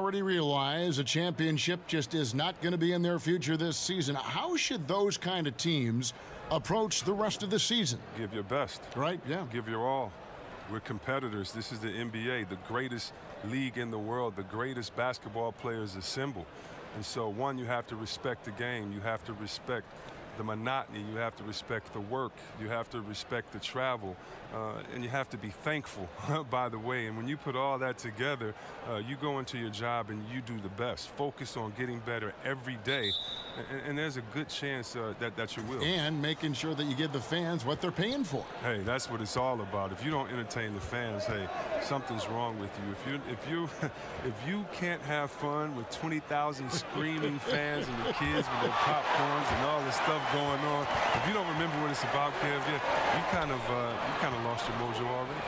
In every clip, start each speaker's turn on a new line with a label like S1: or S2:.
S1: already realize a championship just is not going to be in their future this season. How should those kind of teams approach the rest of the season?
S2: Give your best.
S1: Right, yeah.
S2: Give your all. We're competitors. This is the NBA, the greatest league in the world. The greatest basketball players assemble. And so, one, you have to respect the game. You have to respect the monotony. You have to respect the work. You have to respect the travel. And you have to be thankful, by the way. And when you put all that together, you go into your job and you do the best. Focus on getting better every day. And there's a good chance that you will.
S1: And making sure that you give the fans what they're paying for.
S2: Hey, that's what it's all about. If you don't entertain the fans, hey, something's wrong with you. If you can't have fun with 20,000 screaming fans and the kids with their popcorns and all this stuff going on, if you don't remember what it's about, Kev, you kind of lost your mojo already.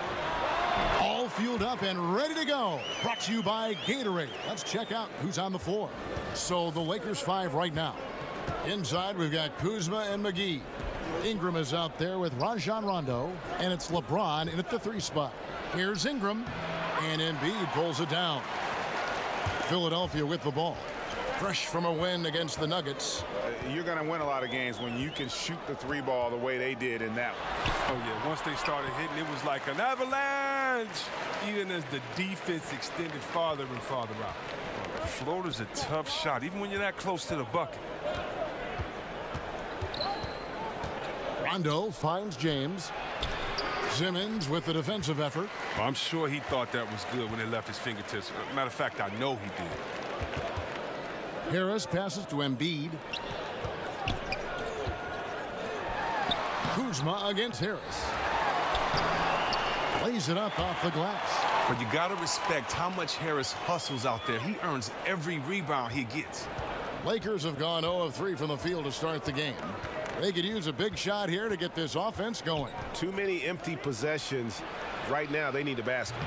S1: All fueled up and ready to go. Brought to you by Gatorade. Let's check out who's on the floor. So the Lakers 5 right now. Inside, we've got Kuzma and McGee. Ingram is out there with Rajon Rondo, and it's LeBron in at the 3 spot. Here's Ingram, and Embiid pulls it down. Philadelphia with the ball. Fresh from a win against the Nuggets.
S3: You're going to win a lot of games when you can shoot the 3 ball the way they did in that one.
S2: Oh, yeah. Once they started hitting, it was like an avalanche, even as the defense extended farther and farther out. Floater's a tough shot, even when you're that close to the bucket.
S1: Rondo finds James. Simmons with the defensive effort.
S2: Well, I'm sure he thought that was good when it left his fingertips. Matter of fact, I know he did.
S1: Harris passes to Embiid. Kuzma against Harris. Plays it up off the glass.
S4: But you got to respect how much Harris hustles out there. He earns every rebound he gets.
S1: Lakers have gone 0 of 3 from the field to start the game. They could use a big shot here to get this offense going.
S3: Too many empty possessions. Right now, they need a basket.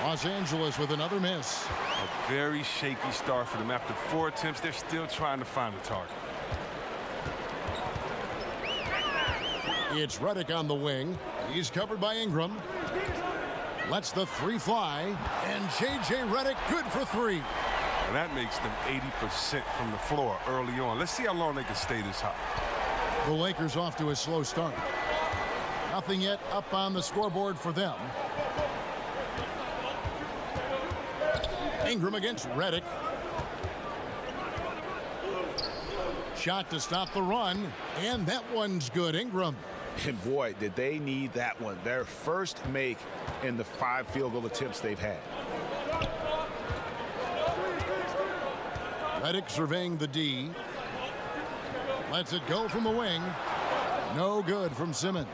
S1: Los Angeles with another miss.
S2: A very shaky start for them. After 4 attempts, they're still trying to find a target.
S1: It's Redick on the wing. He's covered by Ingram. Lets the 3 fly. And J.J. Redick good for 3.
S2: And that makes them 80% from the floor early on. Let's see how long they can stay this hot.
S1: The Lakers off to a slow start. Nothing yet up on the scoreboard for them. Ingram against Redick. Shot to stop the run, and that one's good. Ingram.
S3: And boy, did they need that one. Their first make in the 5 field goal attempts they've had.
S1: Redick surveying the D. Lets it go from the wing. No good from Simmons.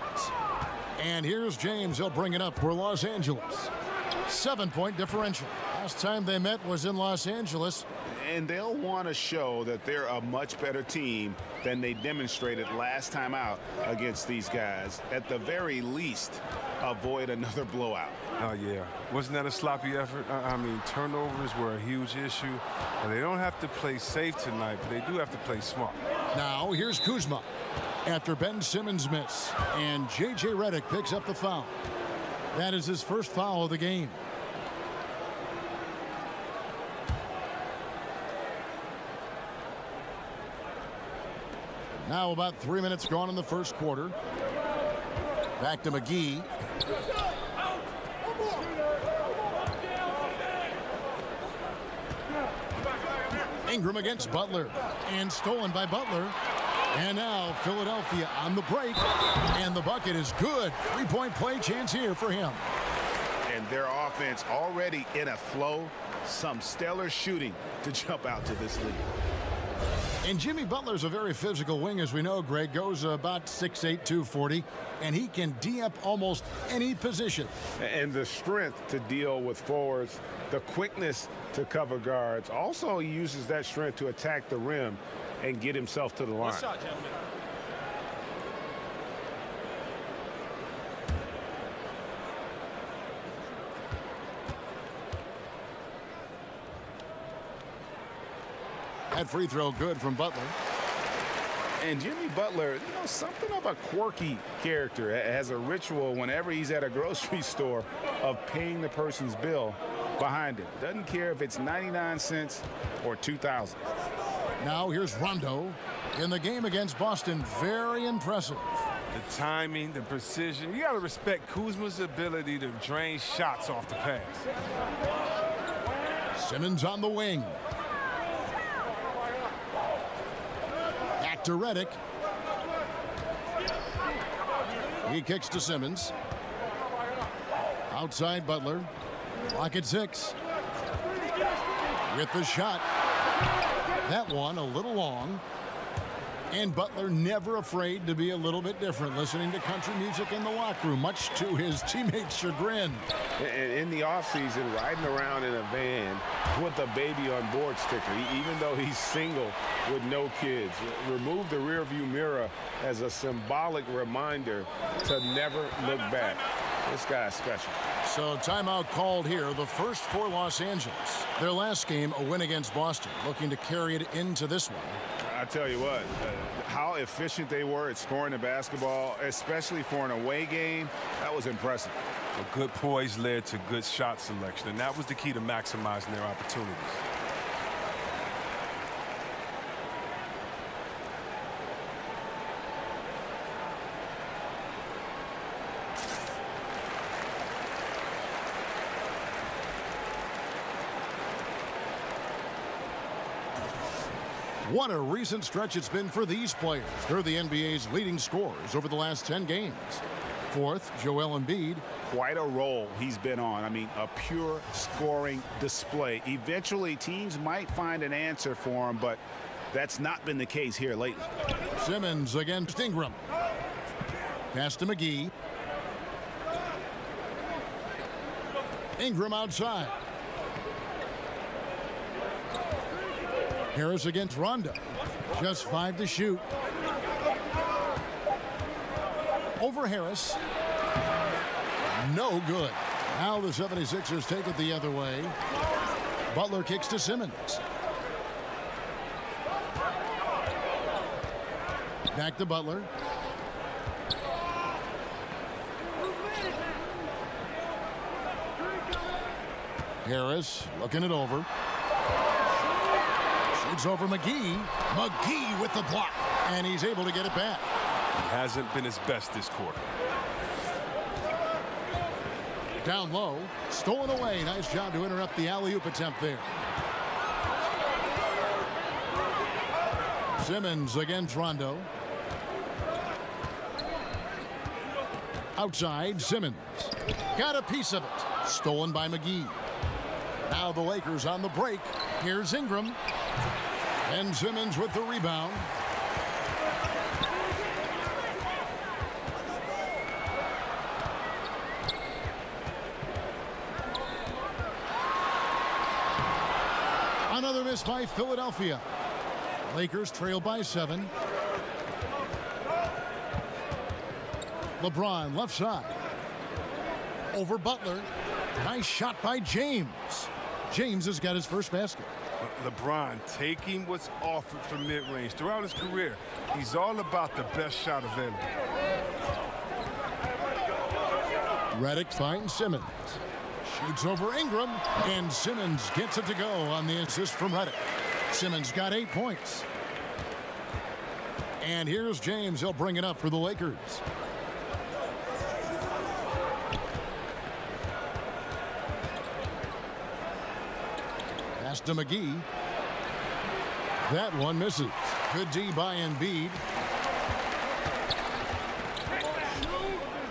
S1: And here's James. He'll bring it up for Los Angeles. 7-point differential. Last time they met was in Los Angeles.
S3: And they'll want to show that they're a much better team than they demonstrated last time out against these guys. At the very least, avoid another blowout.
S2: Oh, yeah. Wasn't that a sloppy effort? I mean, turnovers were a huge issue. And they don't have to play safe tonight, but they do have to play smart.
S1: Now, here's Kuzma after Ben Simmons' miss. And J.J. Redick picks up the foul. That is his first foul of the game. Now about 3 minutes gone in the first quarter. Back to McGee. Ingram against Butler. And stolen by Butler. And now Philadelphia on the break. And the bucket is good. 3-point play chance here for him.
S3: And their offense already in a flow. Some stellar shooting to jump out to this lead.
S1: And Jimmy Butler's a very physical wing, as we know, Greg. Goes about 6'8", 240, and he can D up almost any position.
S3: And the strength to deal with forwards, the quickness to cover guards. Also, he uses that strength to attack the rim and get himself to the line.
S5: Good shot, gentlemen.
S1: That free throw good from Butler.
S3: And Jimmy Butler, something of a quirky character. Has a ritual whenever he's at a grocery store of paying the person's bill behind him. Doesn't care if it's 99 cents or 2,000.
S1: Now here's Rondo. In the game against Boston, very impressive.
S2: The timing, the precision. You got to respect Kuzma's ability to drain shots off the pass.
S1: Simmons on the wing. Back to Redick. He kicks to Simmons. Outside Butler. Clock at 6. With the shot. That one a little long. And Butler never afraid to be a little bit different, listening to country music in the locker room, much to his teammates' chagrin.
S3: And in the offseason, riding around in a van with a baby on board sticker, even though he's single with no kids. Remove the rearview mirror as a symbolic reminder to never look back. This guy's special.
S1: So timeout called here, the first for Los Angeles. Their last game, a win against Boston, looking to carry it into this one.
S3: I tell you what, how efficient they were at scoring the basketball, especially for an away game, that was impressive.
S2: A good poise led to good shot selection, and that was the key to maximizing their opportunities.
S1: What a recent stretch it's been for these players. They're the NBA's leading scorers over the last 10 games. Fourth, Joel Embiid.
S3: Quite a role he's been on. I mean, a pure scoring display. Eventually, teams might find an answer for him, but that's not been the case here lately.
S1: Simmons against Ingram. Pass to McGee. Ingram outside. Harris against Rondo. Just 5 to shoot. Over Harris. No good. Now the 76ers take it the other way. Butler kicks to Simmons. Back to Butler. Harris looking it over. Shoots over McGee. McGee with the block. And he's able to get it back.
S2: He hasn't been his best this quarter.
S1: Down low. Stolen away. Nice job to interrupt the alley-oop attempt there. Simmons against Rondo. Outside, Simmons. Got a piece of it. Stolen by McGee. Now the Lakers on the break. Here's Ingram. And Simmons with the rebound. Another miss by Philadelphia. Lakers trail by 7. LeBron left side. Over Butler. Nice shot by James. James has got his first basket.
S2: LeBron taking what's offered from mid-range. Throughout his career, he's all about the best shot available.
S1: Redick finds Simmons. Shoots over Ingram, and Simmons gets it to go on the assist from Redick. Simmons got 8 points. And here's James. He'll bring it up for the Lakers. Pass to McGee. That one misses. Good D by Embiid.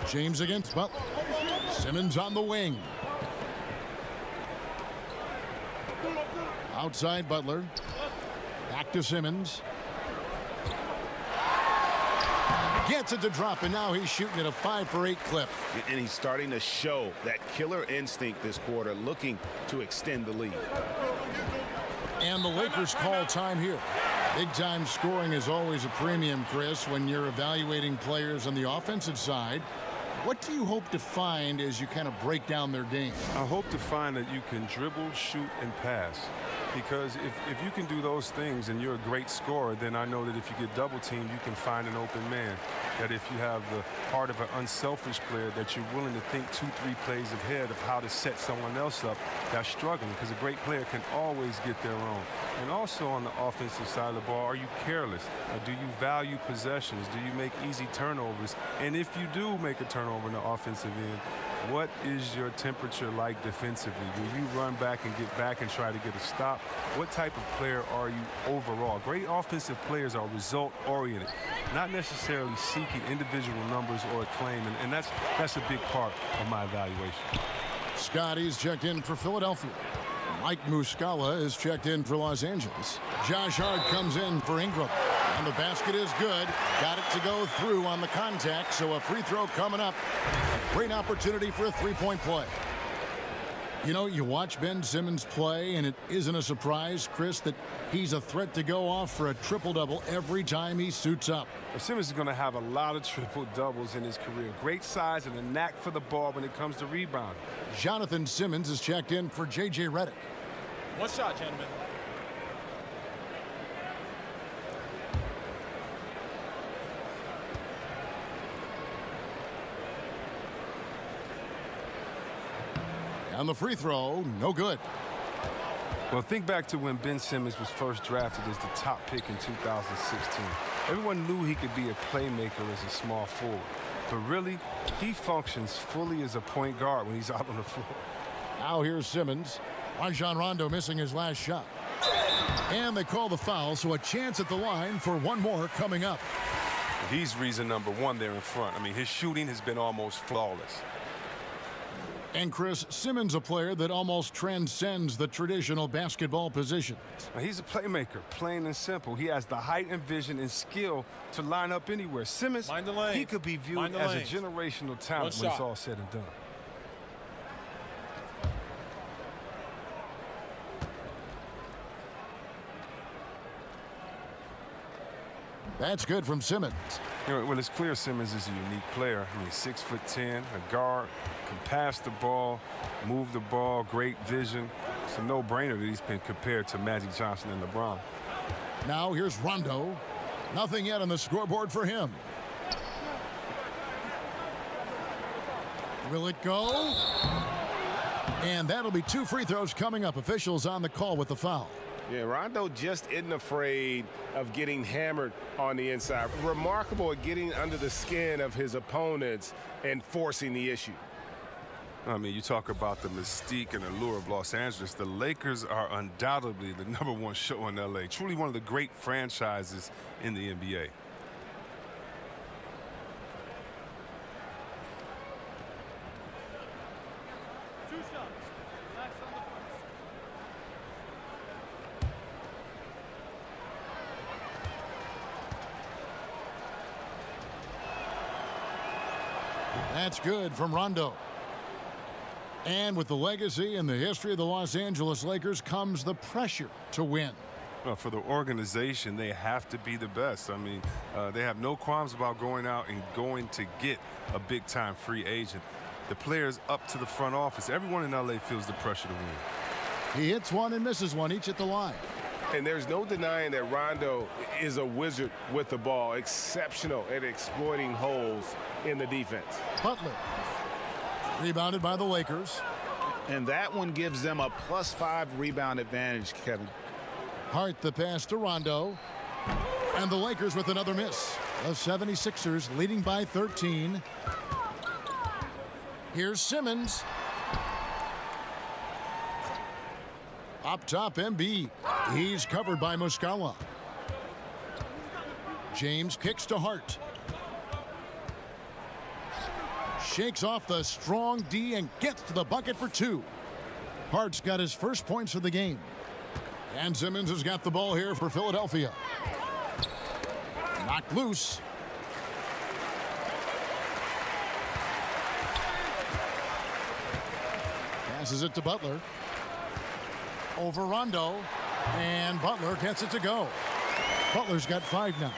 S1: James against Butler. Simmons on the wing. Outside Butler. Back to Simmons. Gets it to drop, and now he's shooting at a 5 for 8 clip.
S3: And he's starting to show that killer instinct this quarter, looking to extend the lead.
S1: And the Lakers call time here. Big-time scoring is always a premium, Chris, when you're evaluating players on the offensive side. What do you hope to find as you kind of break down their game?
S2: I hope to find that you can dribble, shoot, and pass. Because if you can do those things and you're a great scorer, then I know that if you get double teamed, you can find an open man. That if you have the heart of an unselfish player, that you're willing to think 2-3 plays ahead of how to set someone else up that's struggling, because a great player can always get their own. And also on the offensive side of the ball, are you careless? Do you value possessions? Do you make easy turnovers? And if you do make a turnover in the offensive end, what is your temperature like defensively? Will you run back and get back and try to get a stop? What type of player are you overall? Great offensive players are result-oriented, not necessarily seeking individual numbers or acclaim, and that's a big part of my evaluation.
S1: Scotty's checked in for Philadelphia. Mike Muscala is checked in for Los Angeles. Josh Hart comes in for Ingram. And the basket is good. Got it to go through on the contact, so a free throw coming up. A great opportunity for a three-point play. You know, you watch Ben Simmons play, and it isn't a surprise, Chris, that he's a threat to go off for a triple-double every time he suits up.
S2: Well, Simmons is going to have a lot of triple-doubles in his career. Great size and a knack for the ball when it comes to rebounding.
S1: Jonathan Simmons is checked in for J.J. Redick.
S5: One shot, gentlemen.
S1: And the free throw, no good.
S2: Well, think back to when Ben Simmons was first drafted as the top pick in 2016. Everyone knew he could be a playmaker as a small forward. But really, he functions fully as a point guard when he's out on the floor.
S1: Now here's Simmons. Rajon Rondo missing his last shot. And they call the foul, so a chance at the line for one more coming up.
S2: He's reason number one there in front. I mean, his shooting has been almost flawless.
S1: And Chris, Simmons, a player that almost transcends the traditional basketball positions.
S2: Now, he's a playmaker, plain and simple. He has the height and vision and skill to line up anywhere. Simmons, he could be viewed as a generational talent when it's all said and done.
S1: That's good from Simmons.
S2: You know, well, it's clear Simmons is a unique player. I mean, 6'10", a guard, can pass the ball, move the ball, great vision. It's a no-brainer that he's been compared to Magic Johnson and LeBron.
S1: Now here's Rondo. Nothing yet on the scoreboard for him. Will it go? And that'll be two free throws coming up. Officials on the call with the foul.
S3: Yeah, Rondo just isn't afraid of getting hammered on the inside. Remarkable at getting under the skin of his opponents and forcing the issue.
S2: I mean, you talk about the mystique and allure of Los Angeles. The Lakers are undoubtedly the #1 show in L.A. Truly one of the great franchises in the NBA.
S1: That's good from Rondo. And with the legacy and the history of the Los Angeles Lakers comes the pressure to win.
S2: Well, for the organization, they have to be the best. I mean, they have no qualms about going out and going to get a big-time free agent. The players up to the front office, everyone in L.A. feels the pressure to win.
S1: He hits one and misses one, each at the line.
S3: And there's no denying that Rondo is a wizard with the ball, exceptional at exploiting holes in the defense.
S1: Butler. Rebounded by the Lakers.
S6: And that one gives them a +5 rebound advantage, Kevin.
S1: Hart the pass to Rondo. And the Lakers with another miss. The 76ers leading by 13. Here's Simmons. Up top, Embiid. He's covered by Muscala. James kicks to Hart. Shakes off the strong D and gets to the bucket for two. Hart's got his first points of the game. And Simmons has got the ball here for Philadelphia. Knocked loose. Passes it to Butler. Over Rondo. And Butler gets it to go. Butler's got 5 now.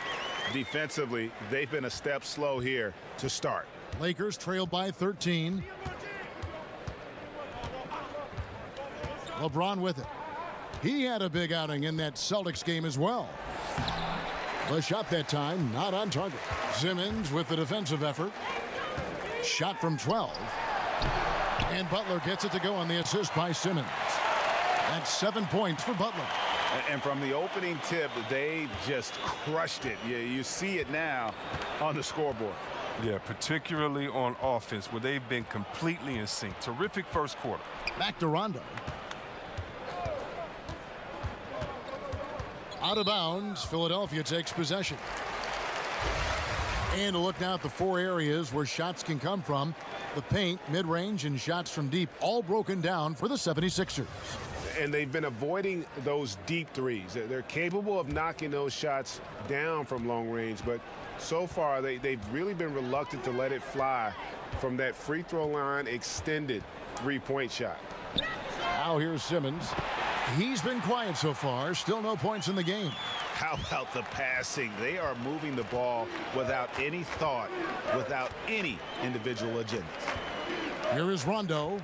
S6: Defensively, they've been a step slow here to start.
S1: Lakers trail by 13. LeBron with it. He had a big outing in that Celtics game as well. The shot that time, not on target. Simmons with the defensive effort. Shot from 12. And Butler gets it to go on the assist by Simmons. That's 7 points for Butler.
S6: And from the opening tip, they just crushed it. You see it now on the scoreboard.
S2: Yeah, particularly on offense, where they've been completely in sync. Terrific first quarter.
S1: Back to Rondo. Out of bounds, Philadelphia takes possession. And a look now at the 4 areas where shots can come from. The paint, mid-range, and shots from deep, all broken down for the 76ers.
S3: And they've been avoiding those deep threes. They're capable of knocking those shots down from long range, but so far they've really been reluctant to let it fly from that free throw line extended three-point shot.
S1: Now here's Simmons. He's been quiet so far. Still no points in the game.
S6: How about the passing? They are moving the ball without any thought, without any individual agenda.
S1: Here is Rondo.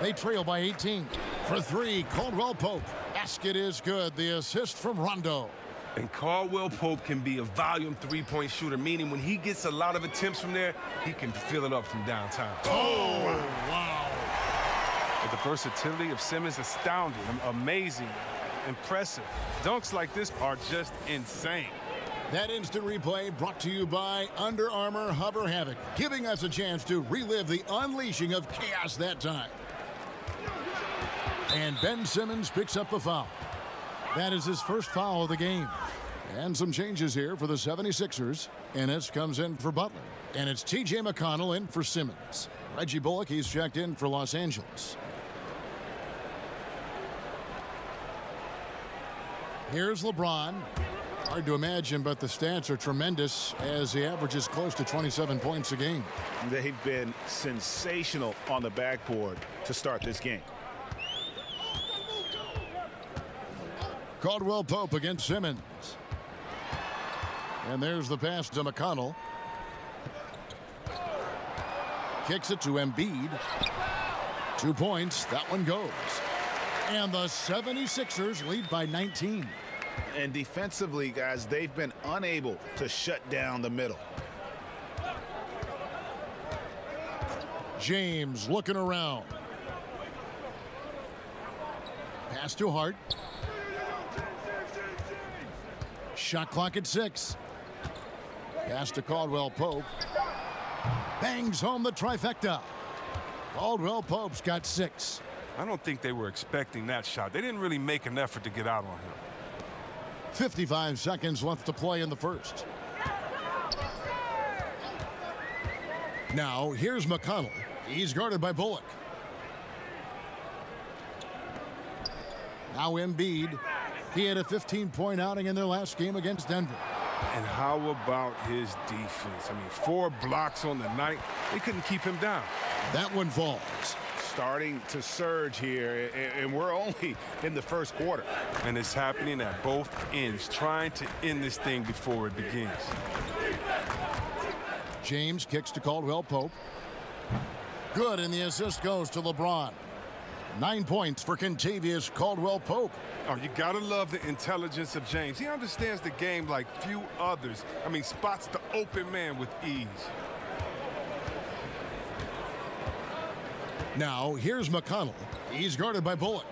S1: They trail by 18. For 3, Caldwell Pope. Basket is good. The assist from Rondo.
S4: And Caldwell Pope can be a volume three-point shooter, meaning when he gets a lot of attempts from there, he can fill it up from downtown.
S1: Oh, wow.
S2: But the versatility of Simmons, astounding, amazing, impressive. Dunks like this are just insane.
S1: That instant replay brought to you by Under Armour Hover Havoc, giving us a chance to relive the unleashing of chaos that time. And Ben Simmons picks up the foul. That is his first foul of the game. And some changes here for the 76ers. Ennis comes in for Butler. And it's T.J. McConnell in for Simmons. Reggie Bullock, he's checked in for Los Angeles. Here's LeBron. Hard to imagine, but the stats are tremendous as he averages close to 27 points a game.
S6: They've been sensational on the backboard to start this game.
S1: Caldwell Pope against Simmons. And there's the pass to McConnell. Kicks it to Embiid. 2 points. That one goes. And the 76ers lead by 19.
S6: And defensively, guys, they've been unable to shut down the middle.
S1: James looking around. Pass to Hart. Shot clock at 6. Pass to Caldwell Pope. Bangs home the trifecta. Caldwell Pope's got 6.
S2: I don't think they were expecting that shot. They didn't really make an effort to get out on him.
S1: 55 seconds left to play in the first. Now, here's McConnell. He's guarded by Bullock. Now Embiid. He had a 15-point outing in their last game against Denver.
S2: And how about his defense? I mean, 4 blocks on the night. They couldn't keep him down.
S1: That one falls.
S6: Starting to surge here, and we're only in the first quarter.
S2: And it's happening at both ends, trying to end this thing before it begins.
S1: James kicks to Caldwell Pope. Good, and the assist goes to LeBron. 9 points for Kentavious Caldwell Pope.
S2: Oh, you gotta love the intelligence of James. He understands the game like few others. I mean, spots the open man with ease.
S1: Now, here's McConnell. He's guarded by Bullock.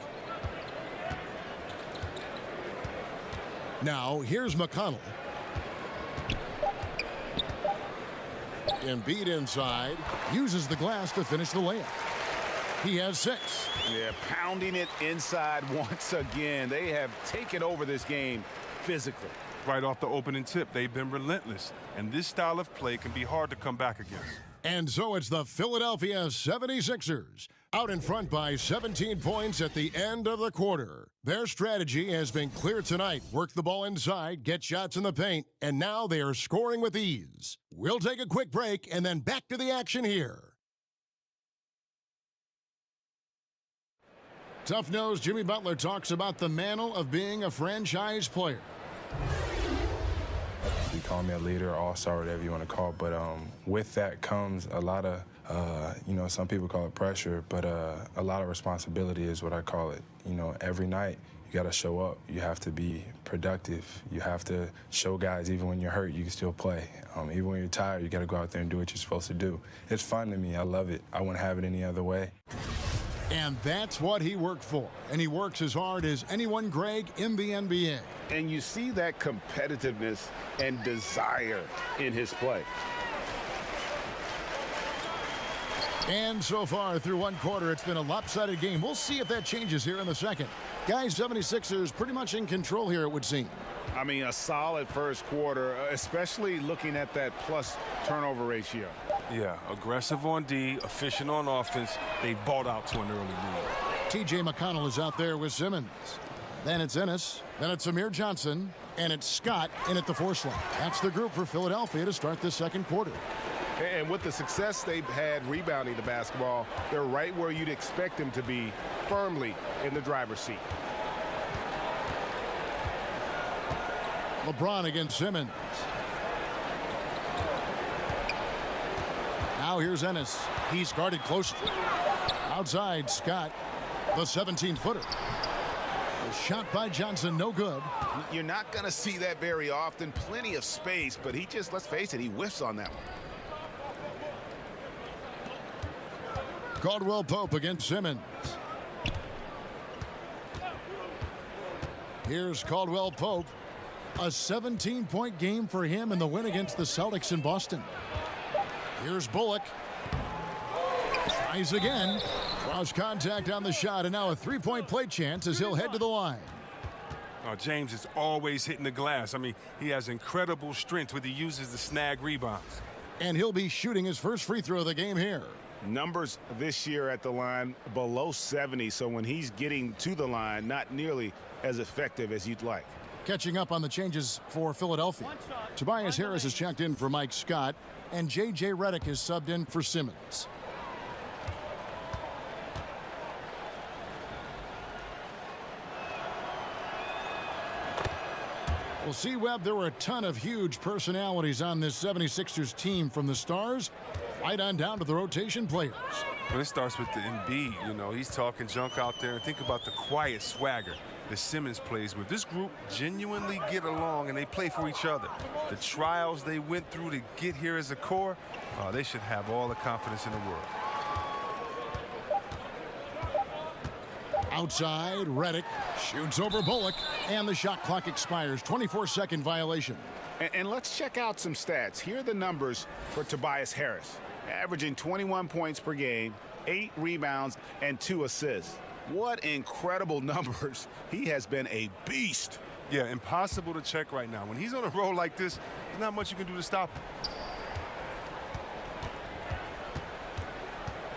S1: Now, here's McConnell. Embiid inside. Uses the glass to finish the layup. He has 6.
S6: Yeah, pounding it inside once again. They have taken over this game physically.
S2: Right off the opening tip, they've been relentless. And this style of play can be hard to come back against.
S1: And so it's the Philadelphia 76ers out in front by 17 points at the end of the quarter. Their strategy has been clear tonight. Work the ball inside, get shots in the paint, and now they are scoring with ease. We'll take a quick break and then back to the action here. Tough Nose Jimmy Butler talks about the mantle of being a franchise player.
S7: You call me a leader, all-star, whatever you want to call it, but with that comes a lot of, some people call it pressure, but a lot of responsibility is what I call it. You know, every night you got to show up. You have to be productive. You have to show guys even when you're hurt, you can still play. Even when you're tired, you got to go out there and do what you're supposed to do. It's fun to me. I love it. I wouldn't have it any other way.
S1: And that's what he worked for. And he works as hard as anyone, Greg, in the NBA.
S3: And you see that competitiveness and desire in his play.
S1: And so far through one quarter, it's been a lopsided game. We'll see if that changes here in the second. Guys, 76ers pretty much in control here, it would seem.
S3: I mean, a solid first quarter, especially looking at that plus turnover ratio.
S2: Yeah, aggressive on D, efficient on offense. They balled out to an early lead.
S1: T.J. McConnell is out there with Simmons. Then it's Ennis. Then it's Amir Johnson. And it's Scott in at the 4 slot. That's the group for Philadelphia to start this second quarter.
S3: And with the success they've had rebounding the basketball, they're right where you'd expect them to be, firmly in the driver's seat.
S1: LeBron against Simmons. Now here's Ennis. He's guarded closely. Outside, Scott, the 17-footer. A shot by Johnson, no good.
S6: You're not going to see that very often. Plenty of space, but he just, let's face it, he whiffs on that one.
S1: Caldwell Pope against Simmons. Here's Caldwell Pope. A 17-point game for him in the win against the Celtics in Boston. Here's Bullock. Tries again. Cross contact on the shot, and now a 3-point play chance as he'll head to the line.
S2: James is always hitting the glass. I mean, he has incredible strength when he uses the snag rebounds.
S1: And he'll be shooting his first free throw of the game here.
S3: Numbers this year at the line below 70, so when he's getting to the line, not nearly as effective as you'd like.
S1: Catching up on the changes for Philadelphia. Tobias Harris has checked in for Mike Scott, and J.J. Redick has subbed in for Simmons. We'll see, Webb, there were a ton of huge personalities on this 76ers team, from the stars right on down to the rotation players.
S2: Well, it starts with the Embiid. You know, he's talking junk out there. And think about the quiet swagger that Simmons plays with. This group genuinely get along, and they play for each other. The trials they went through to get here as a core, they should have all the confidence in the world.
S1: Outside, Redick shoots over Bullock, and the shot clock expires. 24-second violation.
S3: And let's check out some stats. Here are the numbers for Tobias Harris. Averaging 21 points per game, 8 rebounds, and 2 assists. What incredible numbers. He has been a beast.
S2: Yeah, impossible to check right now. When he's on a roll like this, there's not much you can do to stop him.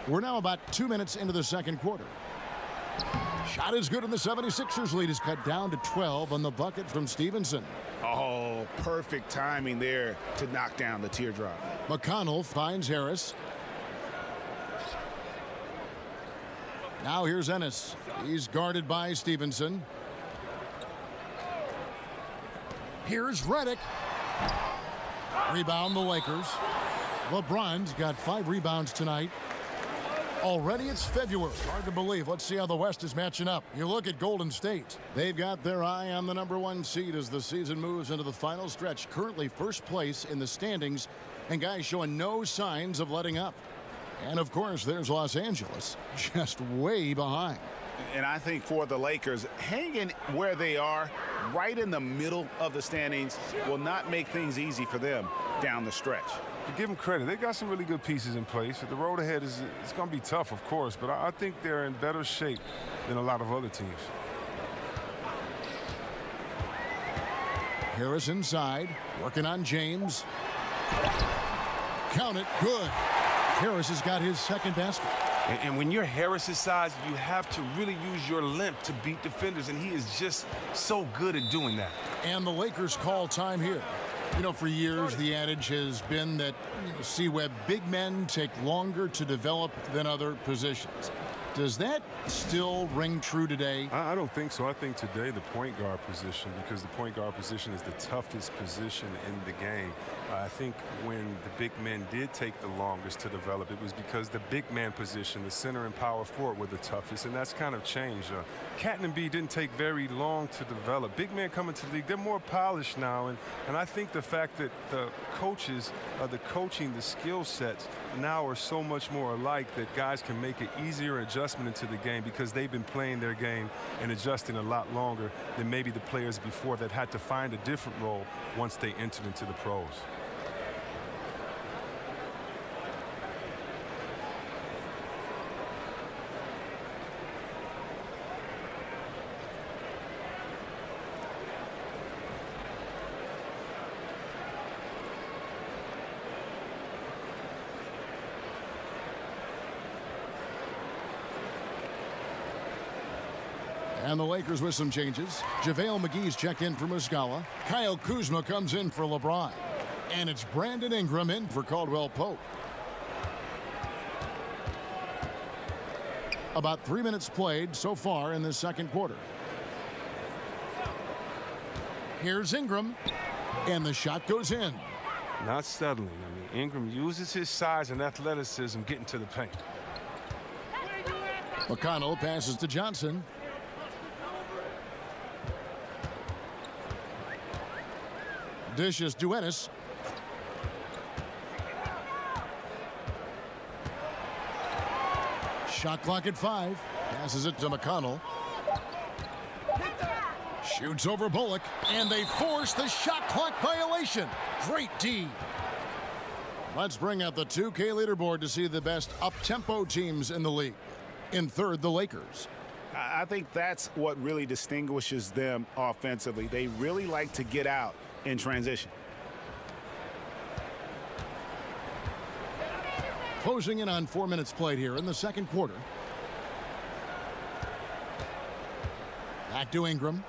S1: We're now about 2 minutes into the second quarter. Shot is good, and the 76ers lead is cut down to 12 on the bucket from Stevenson.
S3: Oh, perfect timing there to knock down the teardrop.
S1: McConnell finds Harris. Now here's Ennis. He's guarded by Stevenson. Here's Redick. Rebound the Lakers. LeBron's got 5 rebounds tonight. Already it's February. Hard to believe. Let's see how the West is matching up. You look at Golden State. They've got their eye on the #1 seed as the season moves into the final stretch. Currently first place in the standings, and guys showing no signs of letting up. And of course, there's Los Angeles, just way behind.
S3: And I think for the Lakers, hanging where they are, right in the middle of the standings, will not make things easy for them down the stretch.
S2: To give them credit, they got some really good pieces in place. The road ahead is going to be tough, of course, but I think they're in better shape than a lot of other teams.
S1: Harris inside, working on James. Count it, good. Harris has got his second basket.
S4: And when you're Harris's size, you have to really use your length to beat defenders, and he is just so good at doing that.
S1: And the Lakers call time here. You know, for years, the adage has been that, C-Web, big men take longer to develop than other positions. Does that still ring true today?
S2: I don't think so. I think today the point guard position, because the point guard position is the toughest position in the game. I think when the big men did take the longest to develop, it was because the big man position, the center and power forward, were the toughest, and that's kind of changed. Cat and B didn't take very long to develop. Big men coming to the league, they're more polished now, and I think the fact that the coaches, the coaching, the skill sets now are so much more alike that guys can make an easier adjustment into the game because they've been playing their game and adjusting a lot longer than maybe the players before that had to find a different role once they entered into the pros.
S1: And the Lakers with some changes. JaVale McGee's checked in for Muscala. Kyle Kuzma comes in for LeBron. And it's Brandon Ingram in for Caldwell Pope. About 3 minutes played so far in the second quarter. Here's Ingram. And the shot goes in.
S2: Not settling. I mean, Ingram uses his size and athleticism getting to the paint.
S1: McConnell passes to Johnson. Dishes to Ennis. Shot clock at 5. Passes it to McConnell. Shoots over Bullock. And they force the shot clock violation. Great D. Let's bring out the 2K leaderboard to see the best up-tempo teams in the league. In third, the Lakers.
S6: I think that's what really distinguishes them offensively. They really like to get out in transition.
S1: Closing in on 4 minutes played here in the second quarter. Back to Ingram.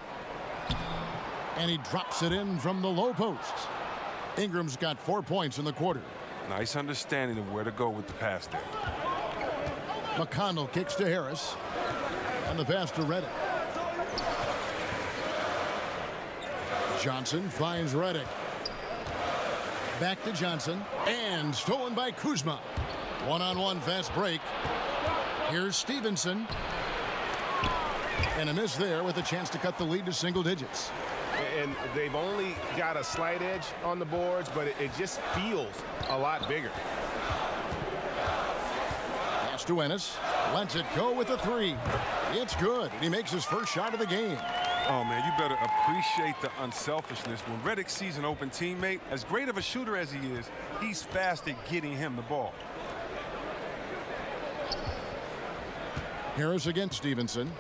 S1: And he drops it in from the low post. Ingram's got 4 points in the quarter.
S2: Nice understanding of where to go with the pass there.
S1: McConnell kicks to Harris. And the pass to Redick. Johnson finds Redick. Back to Johnson. And stolen by Kuzma. One-on-one fast break. Here's Stevenson. And a miss there with a chance to cut the lead to single digits.
S3: And they've only got a slight edge on the boards, but it just feels a lot bigger.
S1: Pass to Ennis. Lets it go with a 3. It's good. And he makes his first shot of the game.
S2: Oh, man, you better appreciate the unselfishness. When Redick sees an open teammate, as great of a shooter as he is, he's fast at getting him the ball.
S1: Harris against Stevenson.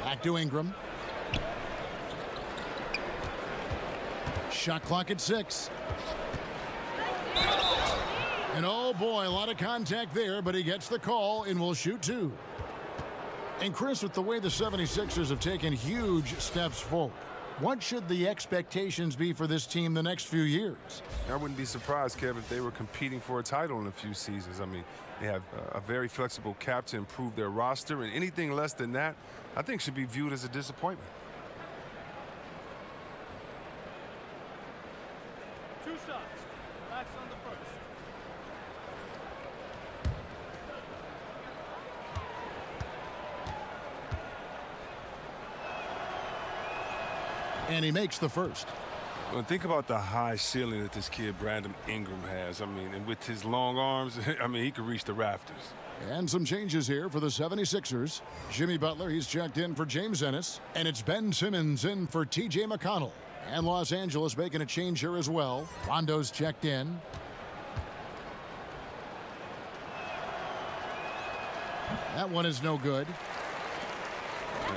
S1: Back to Ingram. Shot clock at 6. And oh boy, a lot of contact there, but he gets the call and will shoot 2. And Chris, with the way the 76ers have taken huge steps forward, what should the expectations be for this team the next few years?
S2: I wouldn't be surprised, Kev, if they were competing for a title in a few seasons. I mean, they have a very flexible cap to improve their roster, and anything less than that, I think, should be viewed as a disappointment.
S5: 2 shots. Relax on the first.
S1: And he makes the first.
S2: Well, think about the high ceiling that this kid Brandon Ingram has. I mean, and with his long arms, I mean, he could reach the rafters.
S1: And some changes here for the 76ers. Jimmy Butler, he's checked in for James Ennis. And it's Ben Simmons in for T.J. McConnell. And Los Angeles making a change here as well. Rondo's checked in. That one is no good.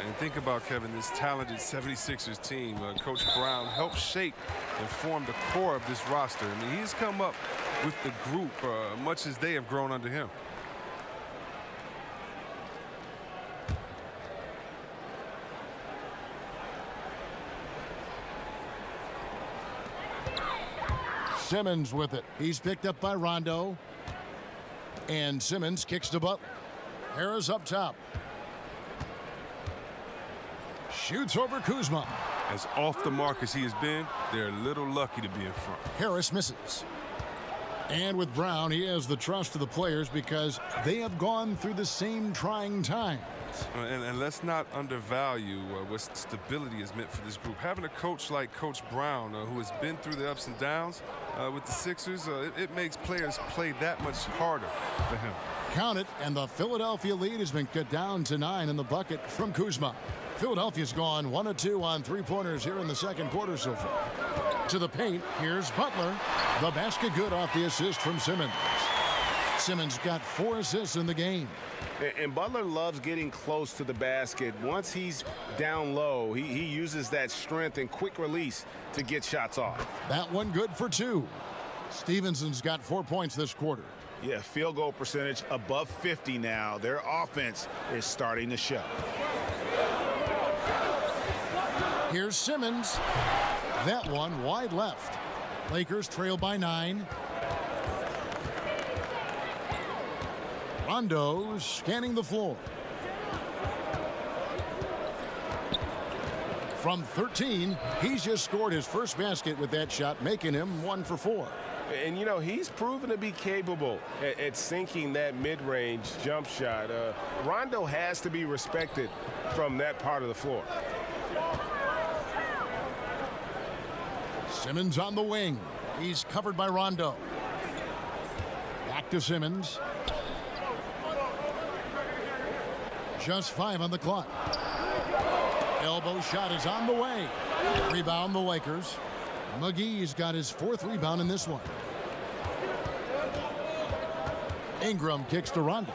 S2: And think about, Kevin, this talented 76ers team. Coach Brown helped shape and form the core of this roster. I mean, he's come up with the group much as they have grown under him.
S1: Simmons with it. He's picked up by Rondo. And Simmons kicks to Butler. Harris up top. Shoots over Kuzma.
S2: As off the mark as he has been, they're a little lucky to be in front.
S1: Harris misses. And with Brown, he has the trust of the players because they have gone through the same trying times.
S2: And let's not undervalue what stability has meant for this group. Having a coach like Coach Brown, who has been through the ups and downs with the Sixers, it makes players play that much harder for him.
S1: Count it, and the Philadelphia lead has been cut down to 9 in the bucket from Kuzma. Philadelphia's gone 1 of 2 on three-pointers here in the second quarter so far. To the paint, here's Butler. The basket good off the assist from Simmons. Simmons got 4 assists in the game.
S3: And Butler loves getting close to the basket. Once he's down low, he uses that strength and quick release to get shots off.
S1: That one good for 2. Stevenson's got 4 points this quarter.
S6: Yeah, field goal percentage above 50 now. Their offense is starting to show.
S1: Here's Simmons. That one wide left. Lakers trail by 9. Rondo scanning the floor. From 13, he's just scored his first basket with that shot, making him 1 for 4.
S3: And, you know, he's proven to be capable at sinking that mid-range jump shot. Rondo has to be respected from that part of the floor.
S1: Simmons on the wing. He's covered by Rondo. Back to Simmons. Just 5 on the clock. Elbow shot is on the way. Rebound the Lakers. McGee's got his 4th rebound in this one. Ingram kicks to Rondo.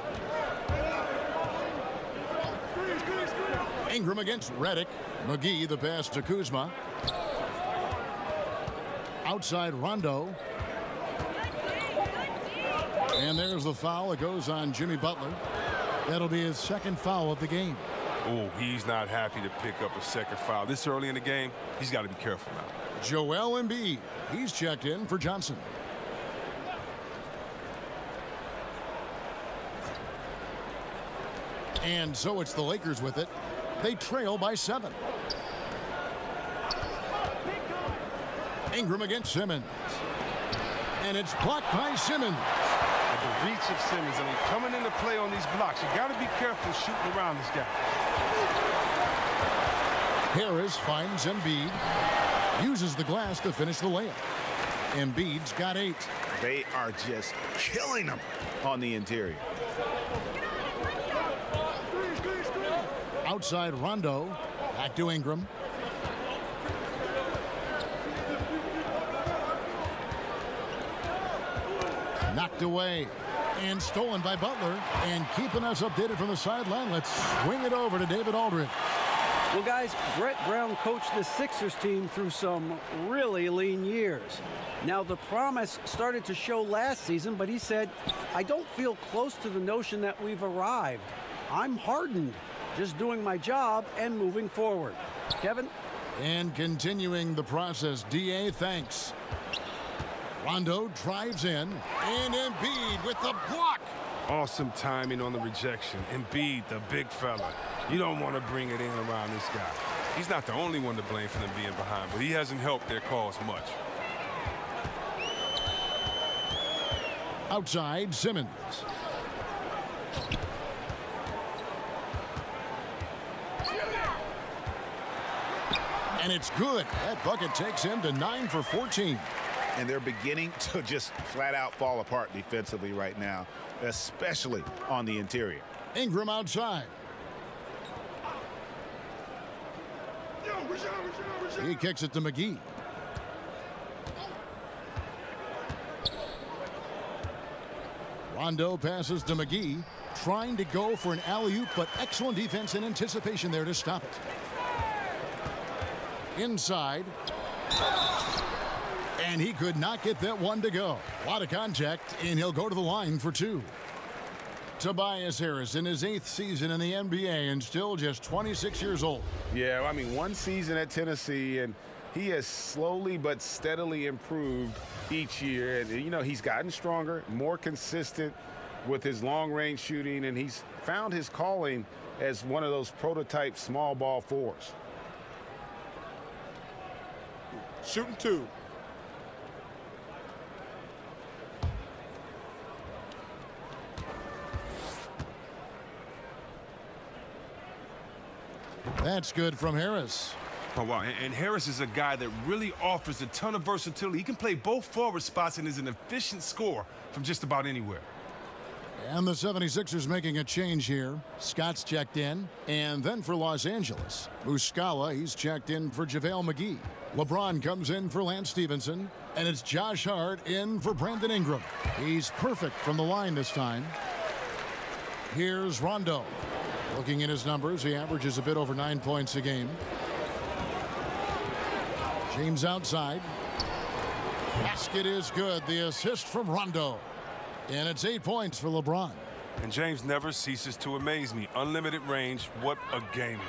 S1: Ingram against Redick. McGee the pass to Kuzma. Outside Rondo. And there's the foul. It goes on Jimmy Butler. That'll be his 2nd foul of the game.
S2: Oh, he's not happy to pick up a 2nd foul. This early in the game, he's got to be careful now.
S1: Joel Embiid. He's checked in for Johnson. And so it's the Lakers with it. They trail by 7. Ingram against Simmons. And it's blocked by Simmons.
S2: At the reach of Simmons, I mean, coming into play on these blocks, you got to be careful shooting around this guy.
S1: Harris finds Embiid. Uses the glass to finish the layup. Embiid's got 8.
S6: They are just killing them on the interior.
S1: Outside Rondo. Back to Ingram. Knocked away and stolen by Butler. And keeping us updated from the sideline, let's swing it over to David Aldridge.
S8: Well, guys, Brett Brown coached the Sixers team through some really lean years. Now, the promise started to show last season, but he said, I don't feel close to the notion that we've arrived. I'm hardened, just doing my job and moving forward. Kevin?
S1: And continuing the process, D.A. thanks. Rondo drives in, and Embiid with the block.
S2: Awesome timing on the rejection. Embiid, the big fella. You don't want to bring it in around this guy. He's not the only one to blame for them being behind, but he hasn't helped their cause much.
S1: Outside, Simmons. And it's good. That bucket takes him to 9 for 14.
S6: And they're beginning to just flat out fall apart defensively right now, especially on the interior.
S1: Ingram outside. He kicks it to McGee. Rondo passes to McGee, trying to go for an alley-oop, but excellent defense and anticipation there to stop it. Inside. And he could not get that one to go. A lot of contact, and he'll go to the line for 2. Tobias Harris in his 8th season in the NBA and still just 26 years old.
S3: Yeah, I mean, 1 season at Tennessee, and he has slowly but steadily improved each year. And, you know, he's gotten stronger, more consistent, with his long-range shooting, and he's found his calling as one of those prototype small ball fours.
S9: Shooting 2.
S1: That's good from Harris.
S4: Oh, wow. And Harris is a guy that really offers a ton of versatility. He can play both forward spots and is an efficient scorer from just about anywhere.
S1: And the 76ers making a change here. Scott's checked in. And then for Los Angeles, Muscala, he's checked in for JaVale McGee. LeBron comes in for Lance Stevenson. And it's Josh Hart in for Brandon Ingram. He's perfect from the line this time. Here's Rondo. Looking at his numbers, he averages a bit over 9 points a game. James outside. Basket is good. The assist from Rondo. And it's 8 points for LeBron.
S2: And James never ceases to amaze me. Unlimited range. What a game.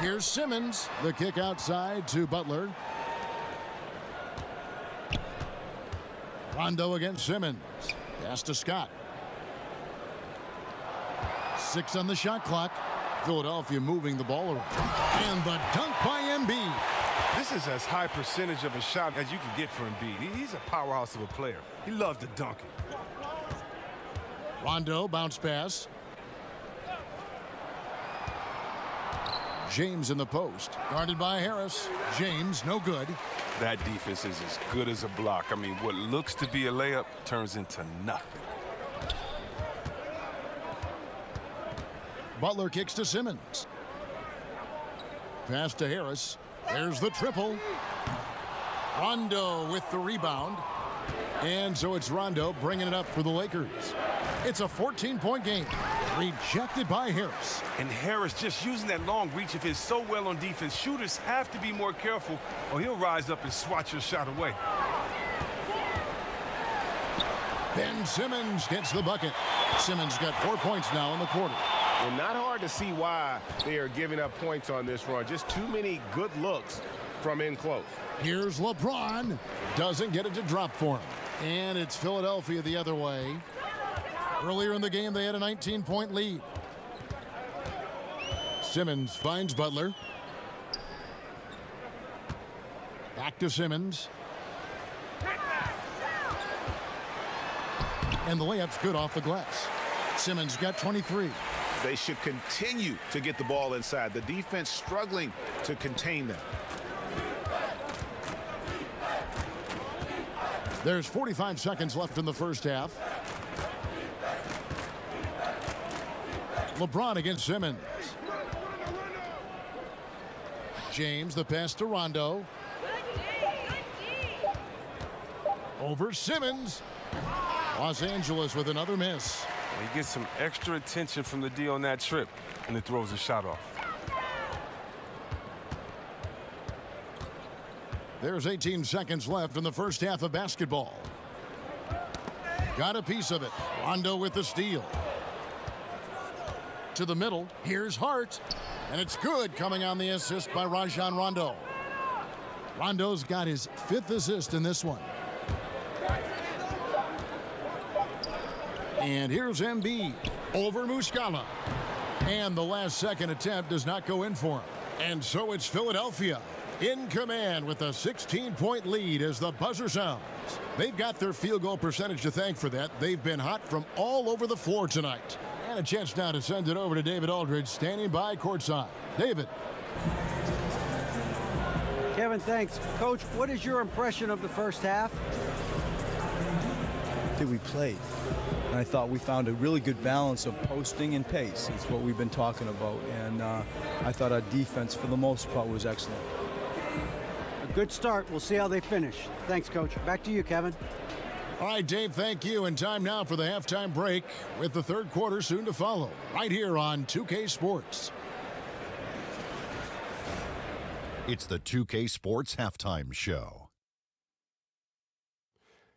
S1: Here's Simmons. The kick outside to Butler. Rondo against Simmons. Pass to Scott. 6 on the shot clock. Philadelphia moving the ball around. And the dunk by Embiid.
S2: This is as high percentage of a shot as you can get for Embiid. He's a powerhouse of a player. He loves to dunk it.
S1: Rondo bounce pass. James in the post. Guarded by Harris. James no good.
S2: That defense is as good as a block. I mean, what looks to be a layup turns into nothing.
S1: Butler kicks to Simmons. Pass to Harris. There's the triple. Rondo with the rebound. And so it's Rondo bringing it up for the Lakers. It's a 14-point game. Rejected by Harris.
S4: And Harris just using that long reach of his so well on defense. Shooters have to be more careful or he'll rise up and swat your shot away.
S1: Ben Simmons gets the bucket. Simmons got 4 points now in the quarter.
S3: And not hard to see why they are giving up points on this run. Just too many good looks from in close.
S1: Here's LeBron. Doesn't get it to drop for him. And it's Philadelphia the other way. Earlier in the game, they had a 19-point lead. Simmons finds Butler. Back to Simmons. And the layup's good off the glass. Simmons got 23.
S6: They should continue to get the ball inside. The defense struggling to contain them.
S1: There's 45 seconds left in the first half. LeBron against Simmons. James, the pass to Rondo. Over Simmons. Los Angeles with another miss.
S2: He gets some extra attention from the D on that trip, and it throws a shot off.
S1: There's 18 seconds left in the first half of basketball. Got a piece of it. Rondo with the steal. To the middle. Here's Hart. And it's good, coming on the assist by Rajon Rondo. Rondo's got his 5th assist in this one. And here's Embiid over Muscala. And the last second attempt does not go in for him. And so it's Philadelphia in command with a 16-point lead as the buzzer sounds. They've got their field goal percentage to thank for that. They've been hot from all over the floor tonight. And a chance now to send it over to David Aldridge, standing by courtside. David.
S8: Kevin, thanks. Coach, what is your impression of the first half?
S10: We played. And I thought we found a really good balance of posting and pace. It's what we've been talking about. And I thought our defense, for the most part, was excellent.
S8: A good start. We'll see how they finish. Thanks, Coach. Back to you, Kevin.
S1: All right, Dave, thank you. And time now for the halftime break with the third quarter soon to follow right here on 2K Sports.
S11: It's the 2K Sports Halftime Show.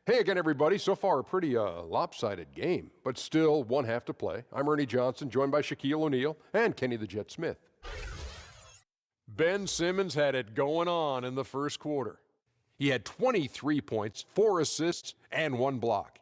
S12: Hey again, everybody. So far, a pretty lopsided game, but still one half to play. I'm Ernie Johnson, joined by Shaquille O'Neal and Kenny the Jet Smith. Ben Simmons had it going on in the first quarter. He had 23 points, 4 assists, and 1 block.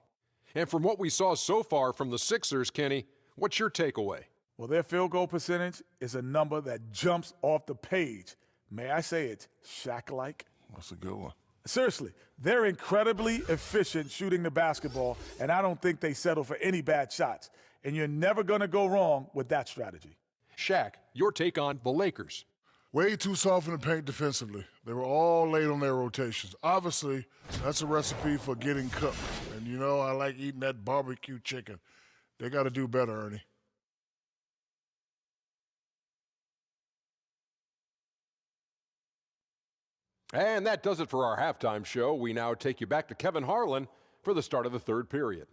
S12: And from what we saw so far from the Sixers, Kenny, what's your takeaway?
S9: Well, their field goal percentage is a number that jumps off the page. May I say it's Shaq-like?
S13: That's a good one.
S9: Seriously, they're incredibly efficient shooting the basketball, and I don't think they settle for any bad shots. And you're never going to go wrong with that strategy.
S12: Shaq, your take on the Lakers.
S13: Way too soft in the paint defensively. They were all late on their rotations. Obviously, that's a recipe for getting cooked. And you know, I like eating that barbecue chicken. They got to do better, Ernie.
S12: And that does it for our halftime show. We now take you back to Kevin Harlan for the start of the third period.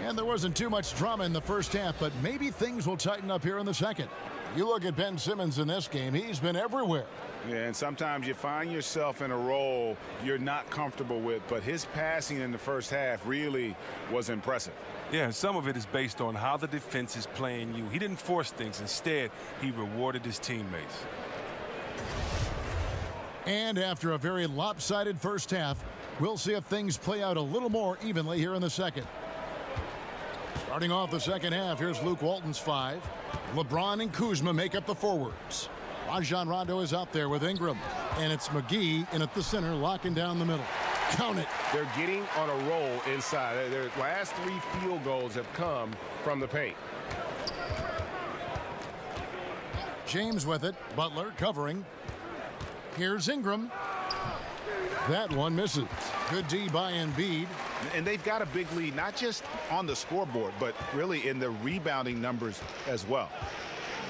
S1: And there wasn't too much drama in the first half, but maybe things will tighten up here in the second. You look at Ben Simmons in this game, he's been everywhere.
S3: Yeah, and sometimes you find yourself in a role you're not comfortable with, but his passing in the first half really was impressive.
S2: Yeah, and some of it is based on how the defense is playing you. He didn't force things. Instead, he rewarded his teammates.
S1: And after a very lopsided first half, we'll see if things play out a little more evenly here in the second. Starting off the second half, here's Luke Walton's 5. LeBron and Kuzma make up the forwards. Rajon Rondo is out there with Ingram. And it's McGee in at the center, locking down the middle. Count it.
S3: They're getting on a roll inside. Their last 3 field goals have come from the paint.
S1: James with it. Butler covering. Here's Ingram. That one misses. Good D by Embiid.
S3: And they've got a big lead, not just on the scoreboard, but really in the rebounding numbers as well.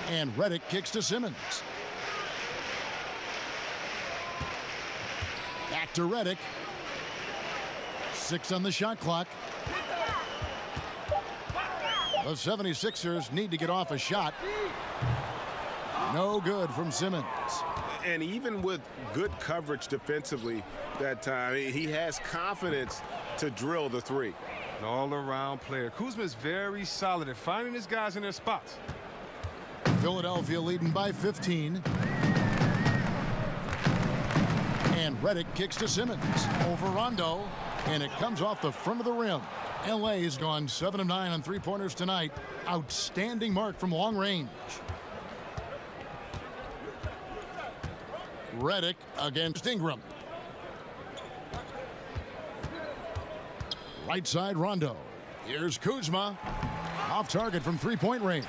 S1: And Redick kicks to Simmons. Back to Redick. 6 on the shot clock. The 76ers need to get off a shot. No good from Simmons.
S3: And even with good coverage defensively that time, he has confidence to drill the 3.
S2: An all-around player. Kuzma is very solid at finding his guys in their spots.
S1: Philadelphia leading by 15. And Redick kicks to Simmons. Over Rondo. And it comes off the front of the rim. L.A. has gone 7 of 9 on three-pointers tonight. Outstanding mark from long range. Redick against Ingram. Right side Rondo. Here's Kuzma. Off target from three-point range.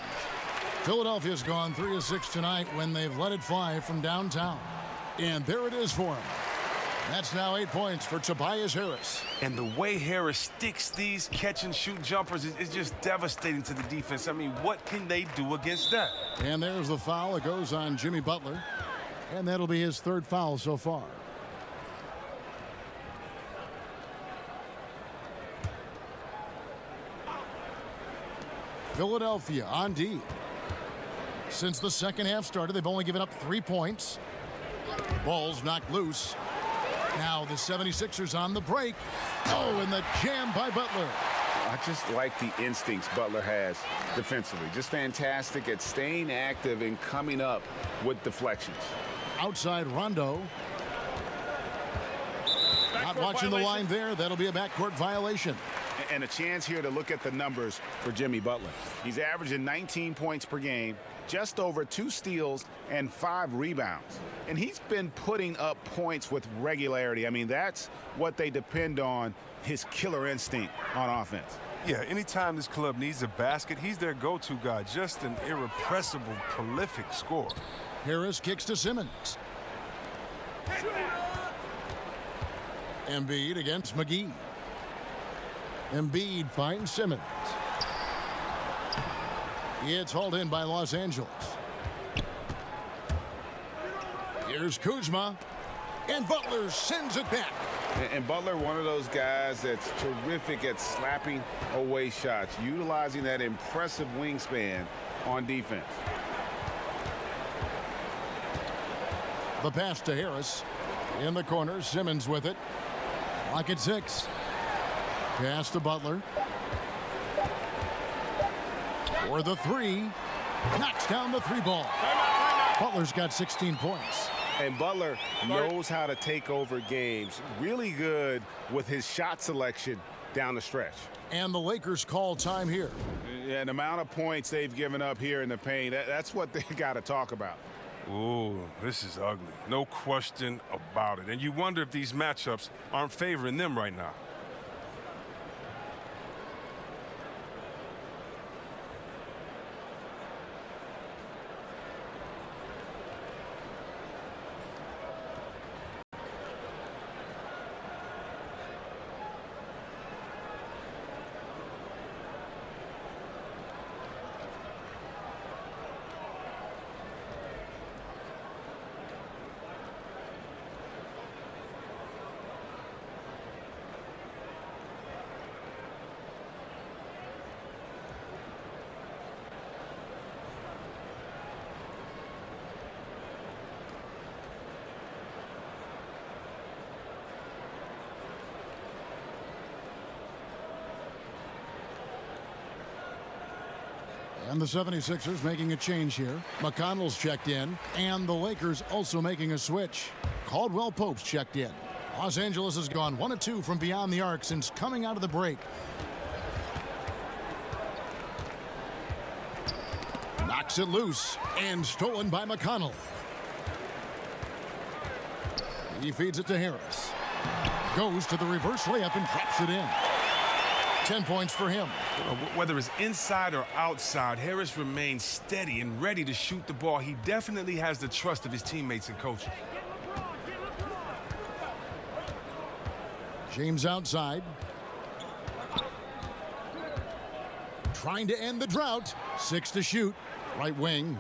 S1: Philadelphia's gone 3 of 6 tonight when they've let it fly from downtown. And there it is for him. That's now 8 points for Tobias Harris.
S4: And the way Harris sticks these catch-and-shoot jumpers is just devastating to the defense. I mean, what can they do against that?
S1: And there's the foul. It goes on Jimmy Butler. And that'll be his 3rd foul so far. Philadelphia on D. Since the second half started, they've only given up 3 points. Ball's knocked loose. Now the 76ers on the break. Oh, and the jam by Butler.
S3: I just like the instincts Butler has defensively. Just fantastic at staying active and coming up with deflections.
S1: Outside Rondo. Not watching the line there. That'll be a backcourt violation.
S3: And a chance here to look at the numbers for Jimmy Butler. He's averaging 19 points per game, just over 2 steals and 5 rebounds. And he's been putting up points with regularity. I mean, that's what they depend on, his killer instinct on offense.
S2: Yeah, anytime this club needs a basket, he's their go-to guy. Just an irrepressible, prolific scorer.
S1: Harris kicks to Simmons. Embiid against McGee. Embiid finds Simmons. It's hauled in by Los Angeles. Here's Kuzma. And Butler sends it back.
S3: And Butler, one of those guys that's terrific at slapping away shots, utilizing that impressive wingspan on defense.
S1: The pass to Harris. In the corner, Simmons with it. Clock at 6. Pass to Butler. For the three. Knocks down the three ball. Butler's got 16 points.
S3: And Butler knows how to take over games. Really good with his shot selection down the stretch.
S1: And the Lakers call time here.
S3: Yeah, the amount of points they've given up here in the paint, that's what they got to talk about.
S2: Ooh, this is ugly. No question about it. And you wonder if these matchups aren't favoring them right now.
S1: And the 76ers making a change here. McConnell's checked in, and the Lakers also making a switch. Caldwell Pope's checked in. Los Angeles has gone 1 of 2 from beyond the arc since coming out of the break. Knocks it loose, and stolen by McConnell. He feeds it to Harris. Goes to the reverse layup and drops it in. 10 points for him.
S4: Whether it's inside or outside, Harris remains steady and ready to shoot the ball. He definitely has the trust of his teammates and coaches.
S1: James outside. Trying to end the drought. 6 to shoot. Right wing.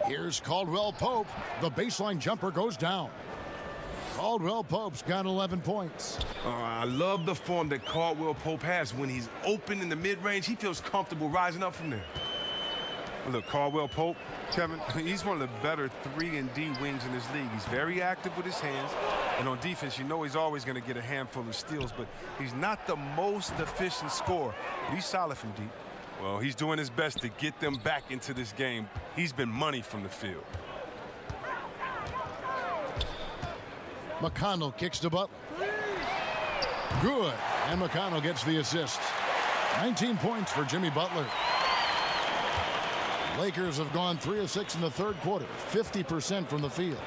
S1: Here's Caldwell Pope. The baseline jumper goes down. Caldwell Pope's got 11 points.
S4: I love the form that Caldwell Pope has. When he's open in the mid-range, he feels comfortable rising up from there.
S2: Look, Caldwell Pope, Kevin, he's one of the better 3-and-D wings in this league. He's very active with his hands. And on defense, you know he's always going to get a handful of steals, but he's not the most efficient scorer. But he's solid from deep. Well, he's doing his best to get them back into this game. He's been money from the field.
S1: McConnell kicks to Butler. Good. And McConnell gets the assist. 19 points for Jimmy Butler. Lakers have gone 3 of 6 in the third quarter, 50% from the field.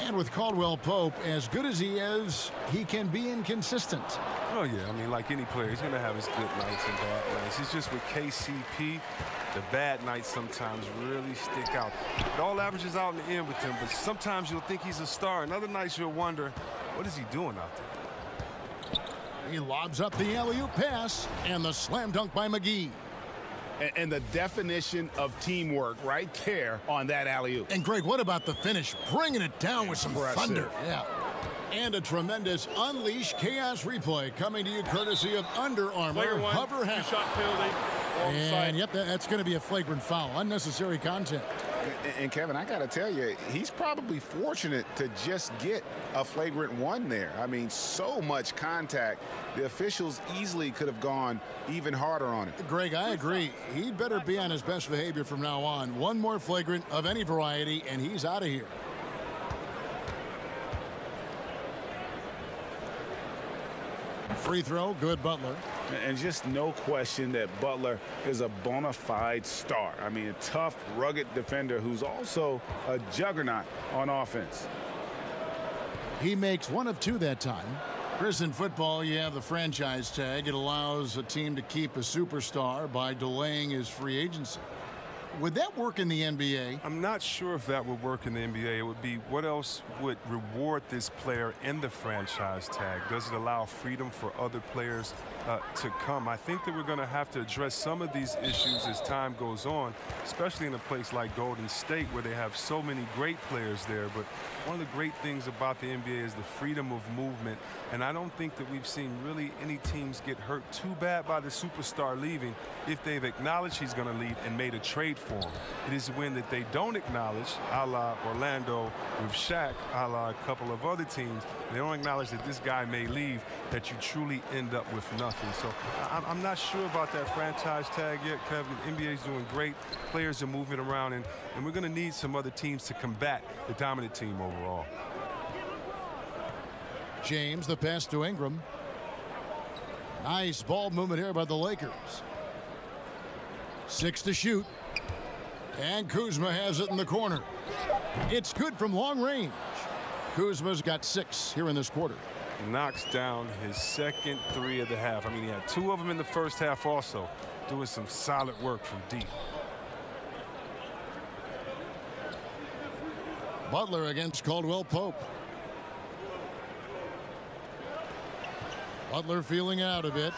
S1: And with Caldwell Pope, as good as he is, he can be inconsistent.
S2: Oh, yeah. I mean, like any player, he's going to have his good nights and bad nights. It's just with KCP, the bad nights sometimes really stick out. It all averages out in the end with him, but sometimes you'll think he's a star, and other nights you'll wonder, what is he doing out there?
S1: He lobs up the alley-oop pass, and the slam dunk by McGee.
S3: And the definition of teamwork right there on that alley-oop.
S1: And, Greg, what about the finish? Bringing it down with some thunder. Yeah. And a tremendous Unleash Chaos replay coming to you courtesy of Under Armour Hover Hat.
S5: Shot penalty.
S1: And, yep, that's going to be a flagrant foul. Unnecessary contact.
S3: And Kevin, I got to tell you, he's probably fortunate to just get a flagrant one there. I mean, so much contact. The officials easily could have gone even harder on it.
S1: Greg, I agree. He'd better be on his best behavior from now on. One more flagrant of any variety, and he's out of here. Free throw, good Butler.
S3: And just no question that Butler is a bona fide star. I mean, a tough, rugged defender who's also a juggernaut on offense.
S1: He makes 1 of 2 that time. Chris, in football, you have the franchise tag. It allows a team to keep a superstar by delaying his free agency. Would that work in the NBA?
S2: I'm not sure if that would work in the NBA. It would be what else would reward this player in the franchise tag? Does it allow freedom for other players to come? I think that we're going to have to address some of these issues as time goes on, especially in a place like Golden State where they have so many great players there. But one of the great things about the NBA is the freedom of movement, and I don't think that we've seen really any teams get hurt too bad by the superstar leaving if they've acknowledged he's going to leave and made a trade for them. It is when that they don't acknowledge, a la Orlando with Shaq, a la a couple of other teams, they don't acknowledge that this guy may leave, that you truly end up with nothing. So I'm not sure about that franchise tag yet, Kevin. The NBA is doing great. Players are moving around, and we're going to need some other teams to combat the dominant team overall.
S1: James, the pass to Ingram. Nice ball movement here by the Lakers. 6 to shoot. And Kuzma has it in the corner. It's good from long range. Kuzma's got 6 here in this quarter.
S2: Knocks down his second 3 of the half. I mean, he had 2 of them in the first half also, doing some solid work from deep.
S1: Butler against Caldwell Pope. Butler feeling out a bit.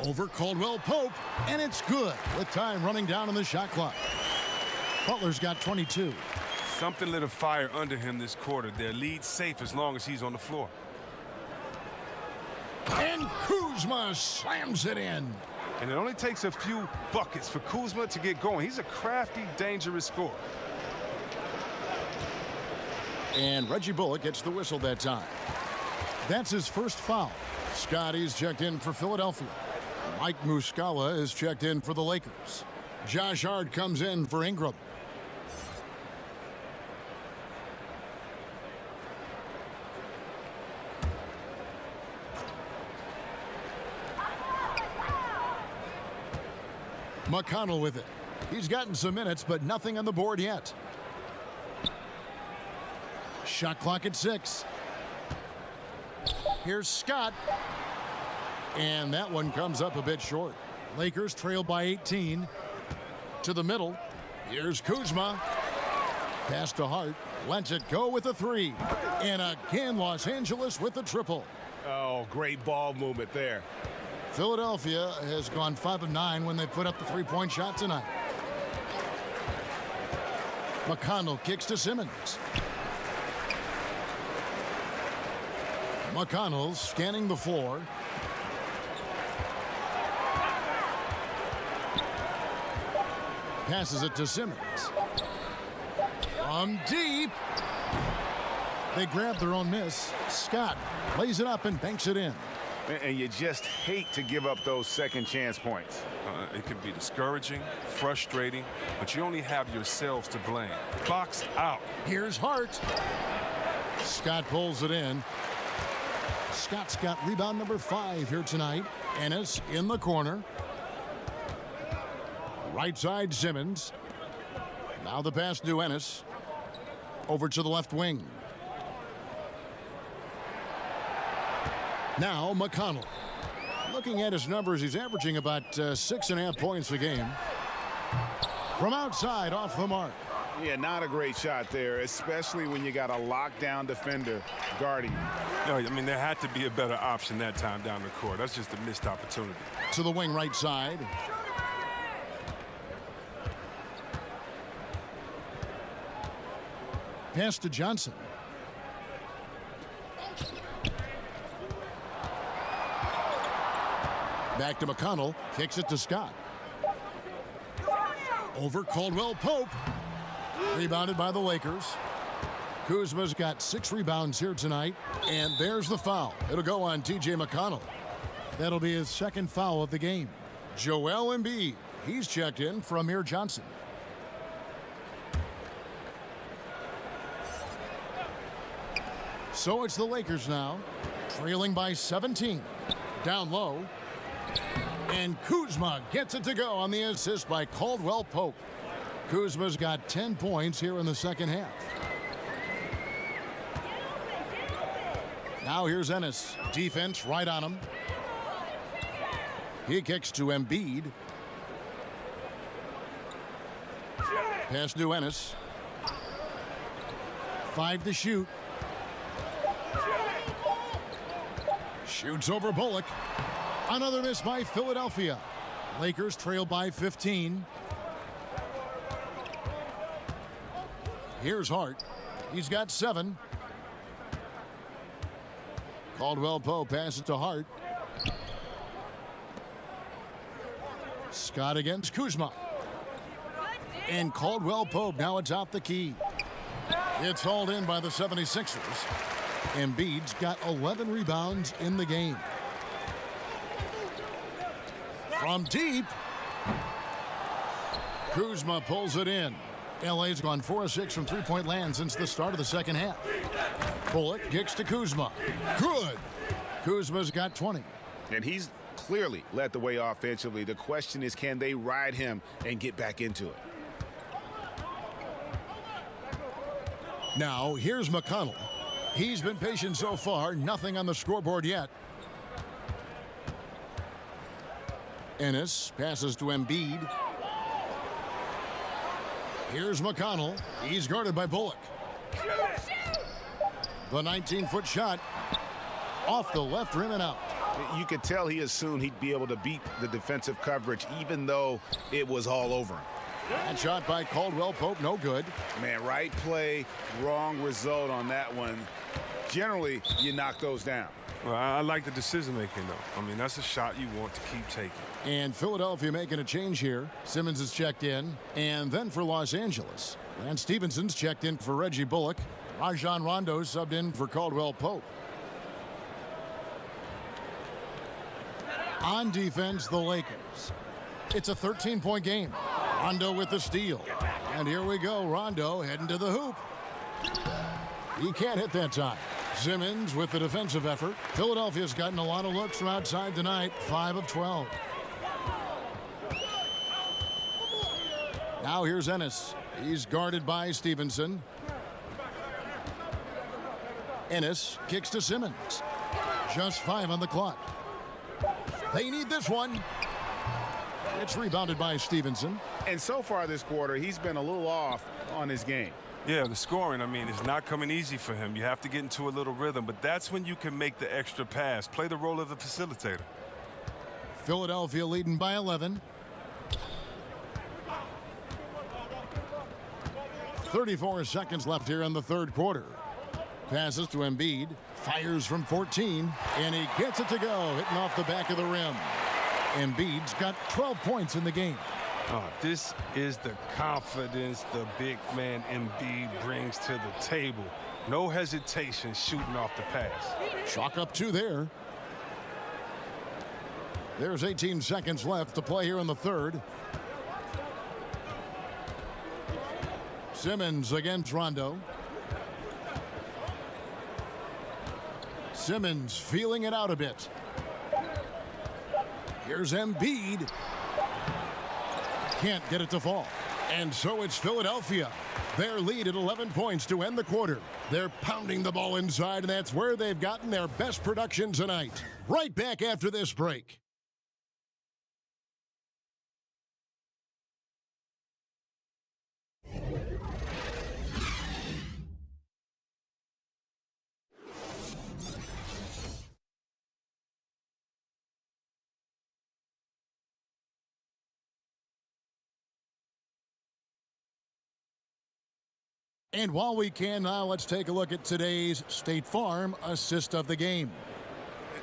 S1: Over Caldwell Pope, and it's good with time running down on the shot clock. Butler's got 22.
S2: Something lit a fire under him this quarter. Their lead safe as long as he's on the floor.
S1: And Kuzma slams it in.
S2: And it only takes a few buckets for Kuzma to get going. He's a crafty, dangerous scorer.
S1: And Reggie Bullock gets the whistle that time. That's his first foul. Scotty's checked in for Philadelphia. Mike Muscala is checked in for the Lakers. Josh Hart comes in for Ingram. McConnell with it. He's gotten some minutes, but nothing on the board yet. Shot clock at 6. Here's Scott. And that one comes up a bit short. Lakers trail by 18. To the middle. Here's Kuzma. Pass to Hart. Lets it go with a 3. And again, Los Angeles with the triple.
S3: Oh, great ball movement there.
S1: Philadelphia has gone 5 of 9 when they put up the 3-point shot tonight. McConnell kicks to Simmons. McConnell scanning the floor. Passes it to Simmons. From deep. They grab their own miss. Scott plays it up and banks it in.
S3: And you just hate to give up those second chance points.
S2: It can be discouraging, frustrating, but you only have yourselves to blame. Box out.
S1: Here's Hart. Scott pulls it in. Scott's got rebound number 5 here tonight. Ennis in the corner. Right side Simmons. Now the pass to Ennis. Over to the left wing. Now McConnell. Looking at his numbers, he's averaging about 6.5 points a game. From outside, off the mark.
S3: Yeah, not a great shot there, especially when you got a lockdown defender guarding.
S2: No, I mean, there had to be a better option that time down the court. That's just a missed opportunity.
S1: To the wing right side. Pass to Johnson. Back to McConnell. Kicks it to Scott. Over Caldwell Pope. Rebounded by the Lakers. Kuzma's got 6 rebounds here tonight. And there's the foul. It'll go on T.J. McConnell. That'll be his second foul of the game. Joel Embiid. He's checked in for Amir Johnson. So it's the Lakers now, trailing by 17. Down low. And Kuzma gets it to go on the assist by Caldwell Pope. Kuzma's got 10 points here in the second half. Now here's Ennis. Defense right on him. He kicks to Embiid. Pass to Ennis. 5 to shoot. Shoots over Bullock. Another miss by Philadelphia. Lakers trail by 15. Here's Hart. He's got 7. Caldwell Pope passes to Hart. Scott against Kuzma. And Caldwell Pope, now it's out the key. It's hauled in by the 76ers. Embiid's got 11 rebounds in the game. From deep, Kuzma pulls it in. LA's gone 4 of 6 from three-point land since the start of the second half. Bullock kicks to Kuzma. Good. Kuzma's got 20.
S6: And he's clearly led the way offensively. The question is, can they ride him and get back into it?
S1: Now, here's McConnell. He's been patient so far. Nothing on the scoreboard yet. Ennis passes to Embiid. Here's McConnell. He's guarded by Bullock. The 19-foot shot off the left rim and out.
S6: You could tell he assumed he'd be able to beat the defensive coverage even though it was all over him.
S1: That shot by Caldwell Pope, no good.
S6: Man, right play, wrong result on that one. Generally, you knock those down.
S2: Well, I like the decision-making, though. I mean, that's a shot you want to keep taking.
S1: And Philadelphia making a change here. Simmons is checked in. And then for Los Angeles, Lance Stephenson's checked in for Reggie Bullock. Rajon Rondo subbed in for Caldwell Pope. On defense, the Lakers. It's a 13-point game. Rondo with the steal. And here we go. Rondo heading to the hoop. He can't hit that time. Simmons with the defensive effort. Philadelphia's gotten a lot of looks from outside tonight. 5 of 12. Now here's Ennis. He's guarded by Stevenson. Ennis kicks to Simmons. Just 5 on the clock. They need this one. It's rebounded by Stevenson.
S6: And so far this quarter, he's been a little off on his game.
S2: Yeah, the scoring, I mean, it's not coming easy for him. You have to get into a little rhythm, but that's when you can make the extra pass. Play the role of the facilitator.
S1: Philadelphia leading by 11. 34 seconds left here in the third quarter. Passes to Embiid. Fires from 14. And he gets it to go. Hitting off the back of the rim. Embiid's got 12 points in the game.
S2: Oh, this is the confidence the big man Embiid brings to the table. No hesitation shooting off the pass.
S1: Chalk up 2 there. There's 18 seconds left to play here in the third. Simmons against Rondo. Simmons feeling it out a bit. Here's Embiid. Can't get it to fall. And so it's Philadelphia. Their lead at 11 points to end the quarter. They're pounding the ball inside, and that's where they've gotten their best production tonight. Right back after this break. And while we can now, let's take a look at today's State Farm assist of the game.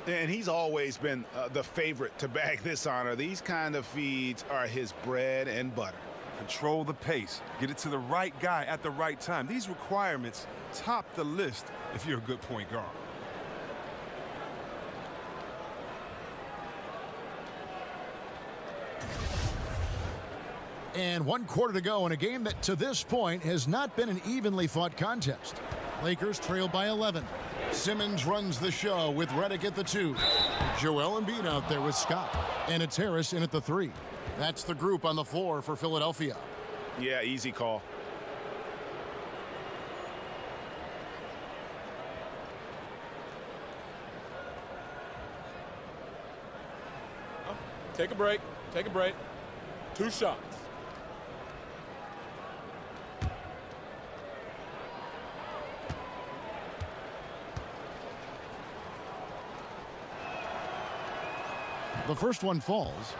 S6: And he's always been the favorite to bag this honor. These kind of feeds are his bread and butter.
S2: Control the pace. Get it to the right guy at the right time. These requirements top the list if you're a good point guard.
S1: And 1 quarter to go in a game that to this point has not been an evenly fought contest. Lakers trail by 11. Simmons runs the show with Redick at the 2. Joel Embiid out there with Scott. And it's Harris in at the 3. That's the group on the floor for Philadelphia.
S6: Yeah, easy call.
S9: Take a break. Take a break. 2 shots.
S1: The first one falls.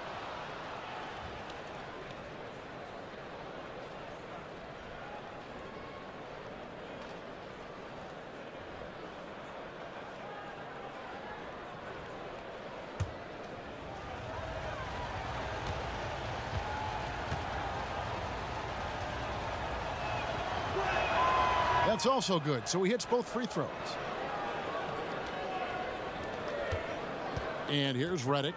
S1: That's also good, so he hits both free throws. And here's Redick.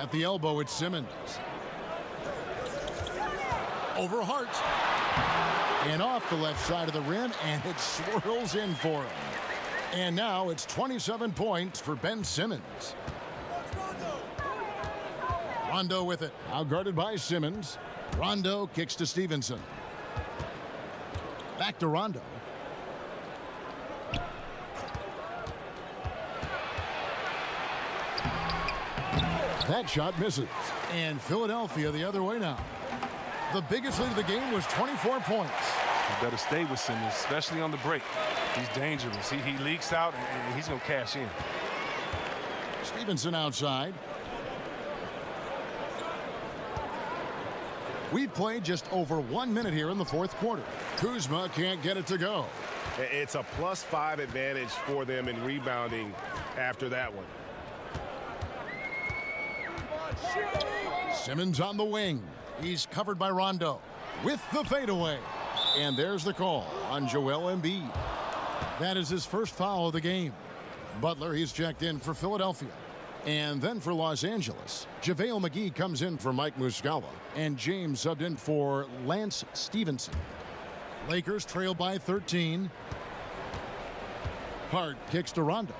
S1: At the elbow, it's Simmons. Over Hart. And off the left side of the rim, and it swirls in for him. And now it's 27 points for Ben Simmons. Rondo with it. Now guarded by Simmons. Rondo kicks to Stevenson. Back to Rondo. That shot misses. And Philadelphia the other way now. The biggest lead of the game was 24 points.
S2: You better stay with Simmons, especially on the break. He's dangerous. He leaks out, and he's going to cash in.
S1: Stevenson outside. We've played just over 1 minute here in the fourth quarter. Kuzma can't get it to go.
S3: It's a +5 advantage for them in rebounding after that one.
S1: Simmons on the wing. He's covered by Rondo with the fadeaway. And there's the call on Joel Embiid. That is his first foul of the game. Butler, he's checked in for Philadelphia. And then for Los Angeles, JaVale McGee comes in for Mike Muscala. And James subbed in for Lance Stevenson. Lakers trail by 13. Hart kicks to Rondo.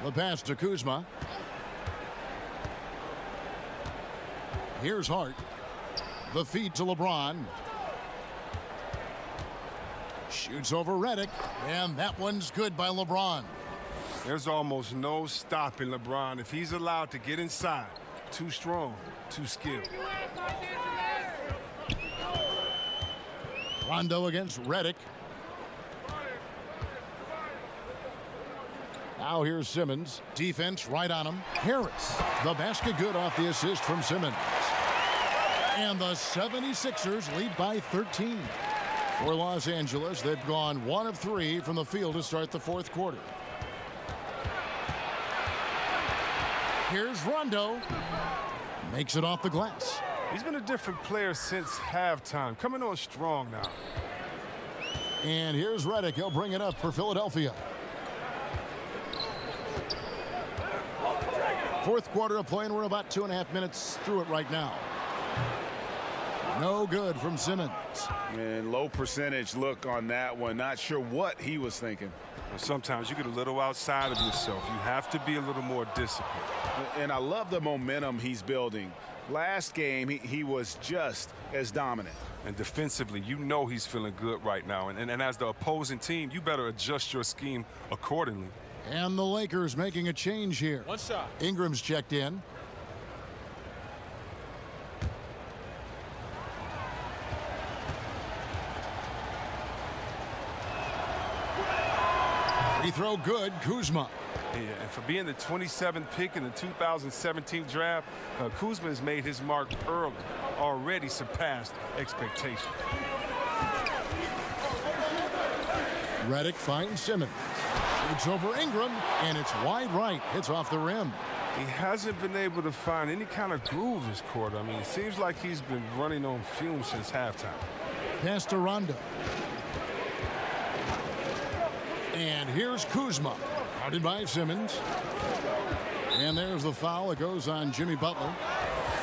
S1: The pass to Kuzma. Here's Hart. The feed to LeBron. Shoots over Redick, and that one's good by LeBron.
S2: There's almost no stopping LeBron if he's allowed to get inside. Too strong, too skilled.
S1: Rondo against Redick. Now here's Simmons. Defense right on him. Harris. The basket good off the assist from Simmons. And the 76ers lead by 13. For Los Angeles, they've gone 1 of 3 from the field to start the fourth quarter. Here's Rondo. Makes it off the glass.
S2: He's been a different player since halftime. Coming on strong now.
S1: And here's Redick. He'll bring it up for Philadelphia. Fourth quarter of play, and we're about 2.5 minutes through it right now. No good from Simmons.
S3: And low percentage look on that one. Not sure what he was thinking.
S2: Sometimes you get a little outside of yourself. You have to be a little more disciplined.
S3: And I love the momentum he's building. Last game, he was just as dominant.
S2: And defensively, you know he's feeling good right now. And as the opposing team, you better adjust your scheme accordingly.
S1: And the Lakers making a change here.
S5: One shot.
S1: Ingram's checked in. Free throw good, Kuzma.
S2: Yeah, and for being the 27th pick in the 2017 draft, Kuzma has made his mark early, already surpassed expectations.
S1: Redick finds Simmons. It's over Ingram, and it's wide right. It's off the rim.
S2: He hasn't been able to find any kind of groove this quarter. I mean, it seems like he's been running on fumes since halftime.
S1: Pass to Rondo. And here's Kuzma. Guarded by Simmons. And there's the foul. It goes on Jimmy Butler.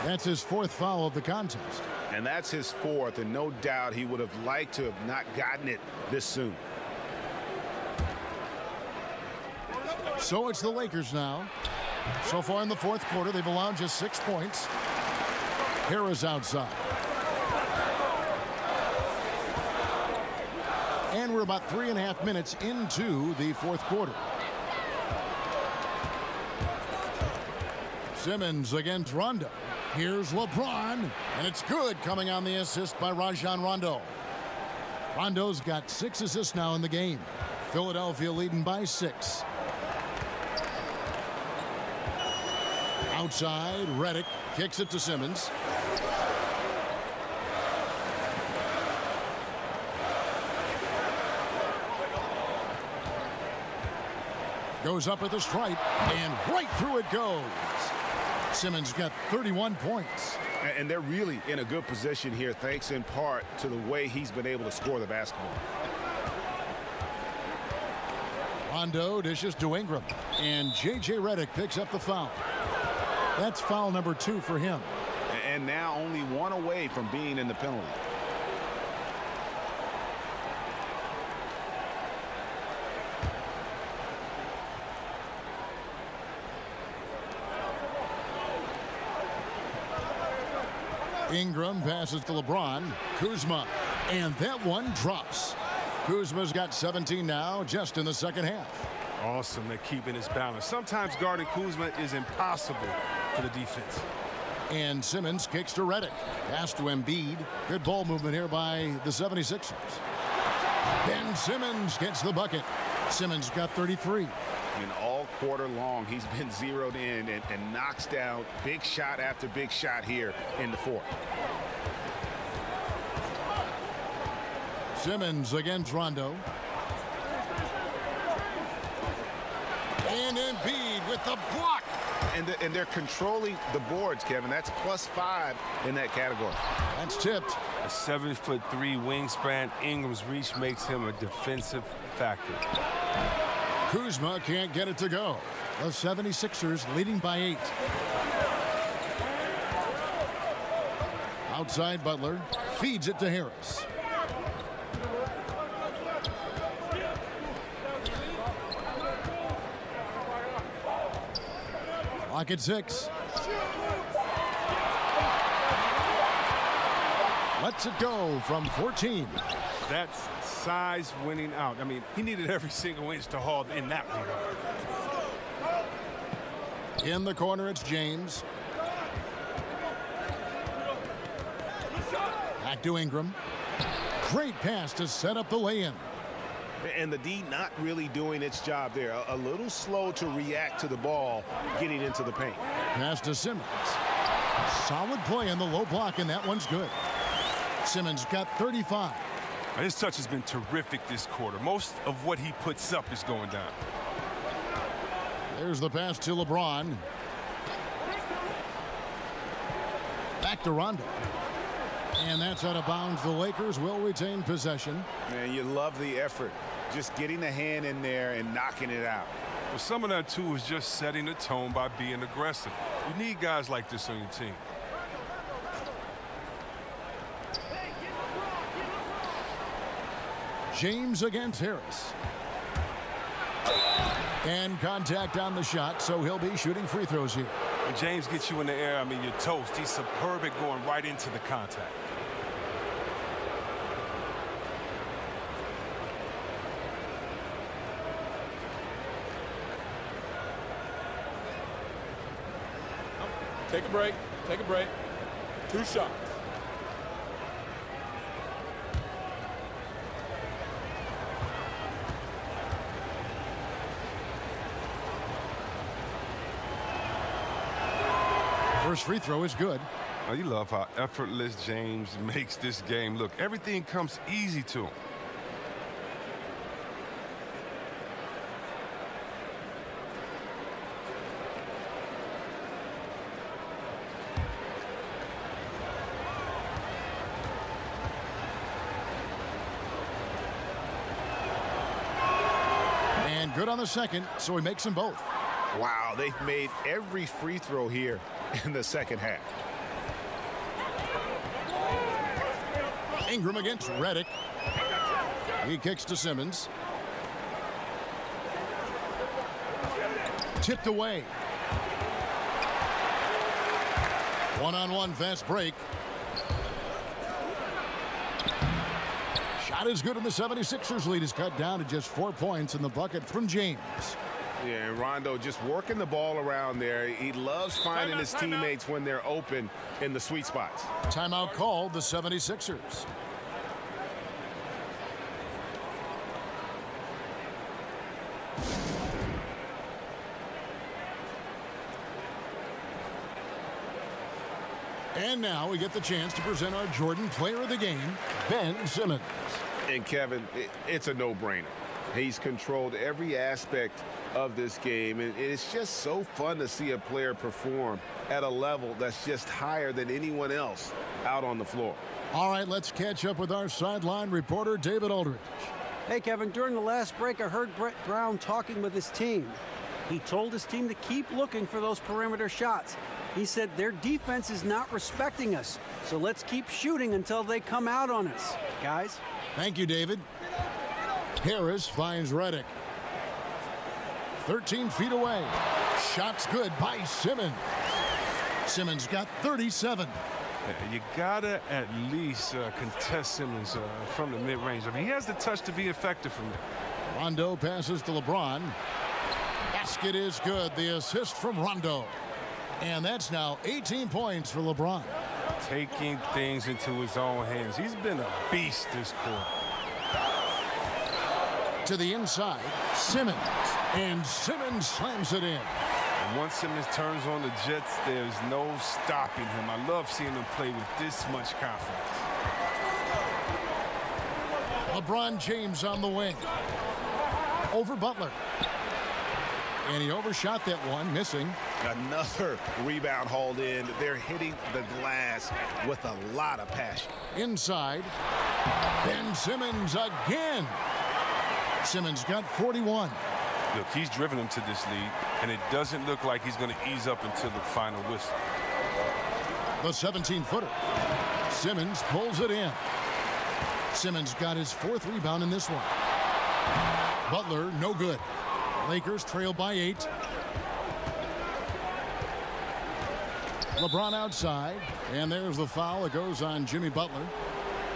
S1: That's his 4th foul of the contest.
S3: And that's his 4th, and no doubt he would have liked to have not gotten it this soon.
S1: So it's the Lakers now. So far in the fourth quarter, they've allowed just 6 points. Harris outside. And we're about 3.5 minutes into the fourth quarter. Simmons against Rondo. Here's LeBron, and it's good, coming on the assist by Rajon Rondo. Rondo's got 6 assists now in the game. Philadelphia leading by 6. Outside, Redick kicks it to Simmons. Goes up at the stripe, and right through it goes. Simmons got 31 points.
S6: And they're really in a good position here, thanks in part to the way he's been able to score the basketball.
S1: Rondo dishes to Ingram, and J.J. Redick picks up the foul. That's foul number 2 for him.
S6: And now only one away from being in the penalty.
S1: Ingram passes to LeBron. Kuzma, and that one drops. Kuzma's got 17 now, just in the second half.
S2: Awesome at keeping his balance. Sometimes guarding Kuzma is impossible for the defense.
S1: And Simmons kicks to Redick. Pass to Embiid. Good ball movement here by the 76ers. Ben Simmons gets the bucket. Simmons got 33.
S6: And all quarter long, he's been zeroed in and knocks down big shot after big shot here in the fourth.
S1: Simmons against Rondo. And Embiid with the block.
S6: And they're controlling the boards, Kevin. That's +5 in that category.
S1: That's tipped.
S2: A 7'3" wingspan. Ingram's reach makes him a defensive factor.
S1: Kuzma can't get it to go. The 76ers leading by 8. Outside Butler feeds it to Harris. Clock at 6. Lets it go from 14.
S2: That's size winning out. I mean, he needed every single inch to haul in that one.
S1: In the corner, it's James. Back to Ingram. Great pass to set up the lay-in.
S6: And the D not really doing its job there. A little slow to react to the ball getting into the paint.
S1: Pass to Simmons. Solid play in the low block, and that one's good. Simmons got 35.
S2: His touch has been terrific this quarter. Most of what he puts up is going down.
S1: There's the pass to LeBron. Back to Rondo. And that's out of bounds. The Lakers will retain possession.
S6: Man, you love the effort. Just getting the hand in there and knocking it out.
S2: Well, some of that, too, is just setting the tone by being aggressive. You need guys like this on your team.
S1: James against Harris. And contact on the shot, so he'll be shooting free throws here.
S2: When James gets you in the air, I mean, you're toast. He's superb at going right into the contact.
S9: Take a break. Take a break. 2 shots.
S1: First free throw is good.
S2: Oh, you love how effortless James makes this game look. Everything comes easy to him.
S1: And good on the second, so he makes them both.
S6: Wow, they've made every free throw here in the second half.
S1: Ingram against Redick. He kicks to Simmons. Tipped away. One-on-one fast break. Shot is good, and the 76ers lead is cut down to just 4 points in the bucket from James.
S6: Yeah, and Rondo just working the ball around there. He loves finding his teammates when they're open in the sweet spots.
S1: Timeout called, the 76ers. And now we get the chance to present our Jordan Player of the Game, Ben Simmons.
S6: And Kevin, it's a no-brainer.
S3: He's controlled every aspect of this game, and it's just so fun to see a player perform at a level that's just higher than anyone else out on the floor.
S1: All right, let's catch up with our sideline reporter, David Aldridge.
S8: Hey, Kevin, during the last break, I heard Brett Brown talking with his team. He told his team to keep looking for those perimeter shots. He said their defense is not respecting us, so let's keep shooting until they come out on us, guys.
S1: Thank you, David. Harris finds Redick. 13 feet away. Shot's good by Simmons. Simmons got 37.
S2: You gotta at least contest Simmons from the mid-range. I mean, he has the touch to be effective from there.
S1: Rondo passes to LeBron. Basket is good. The assist from Rondo. And that's now 18 points for LeBron.
S2: Taking things into his own hands. He's been a beast this quarter.
S1: To the inside, Simmons. And Simmons slams it in.
S2: And once Simmons turns on the Jets, there's no stopping him. I love seeing him play with this much confidence.
S1: LeBron James on the wing. Over Butler. And he overshot that one, missing.
S6: Another rebound hauled in. They're hitting the glass with a lot of passion.
S1: Inside, Ben Simmons again. Simmons got 41.
S2: Look, he's driven him to this lead, and it doesn't look like he's going to ease up until the final whistle.
S1: The 17-footer. Simmons pulls it in. Simmons got his 4th rebound in this one. Butler, no good. Lakers trail by 8. LeBron outside, and there's the foul that goes on Jimmy Butler.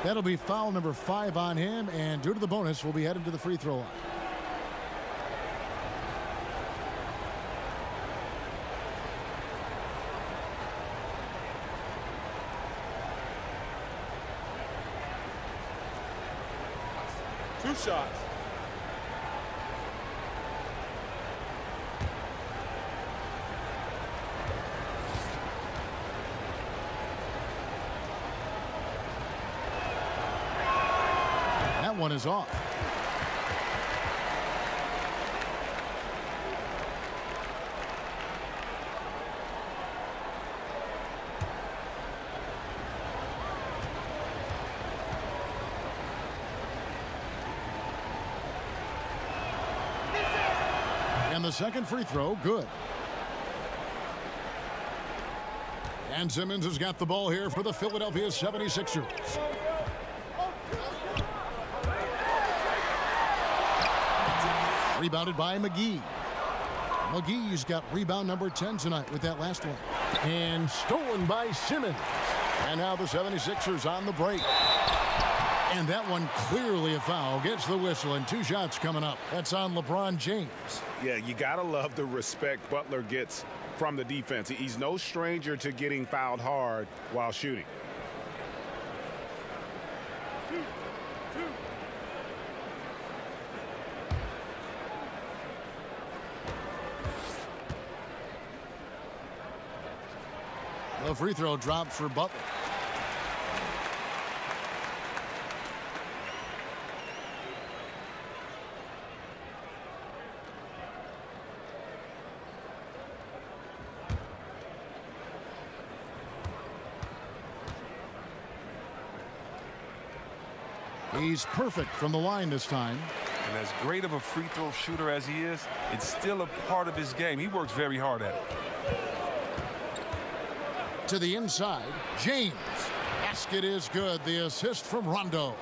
S1: That'll be foul number 5 on him, and due to the bonus, we'll be headed to the free throw line.
S5: Two shots.
S1: That one is off. And the second free throw, good. And Simmons has got the ball here for the Philadelphia 76ers. Rebounded by McGee. McGee's got rebound number 10 tonight with that last one. And stolen by Simmons. And now the 76ers on the break. And that one clearly a foul. Gets the whistle, and 2 shots coming up. That's on LeBron James.
S3: Yeah, you got to love the respect Butler gets from the defense. He's no stranger to getting fouled hard while shooting.
S1: The free throw drops for Butler. He's perfect from the line this time.
S2: And as great of a free throw shooter as he is, it's still a part of his game. He works very hard at it.
S1: To the inside, James. Basket is good. The assist from Rondo.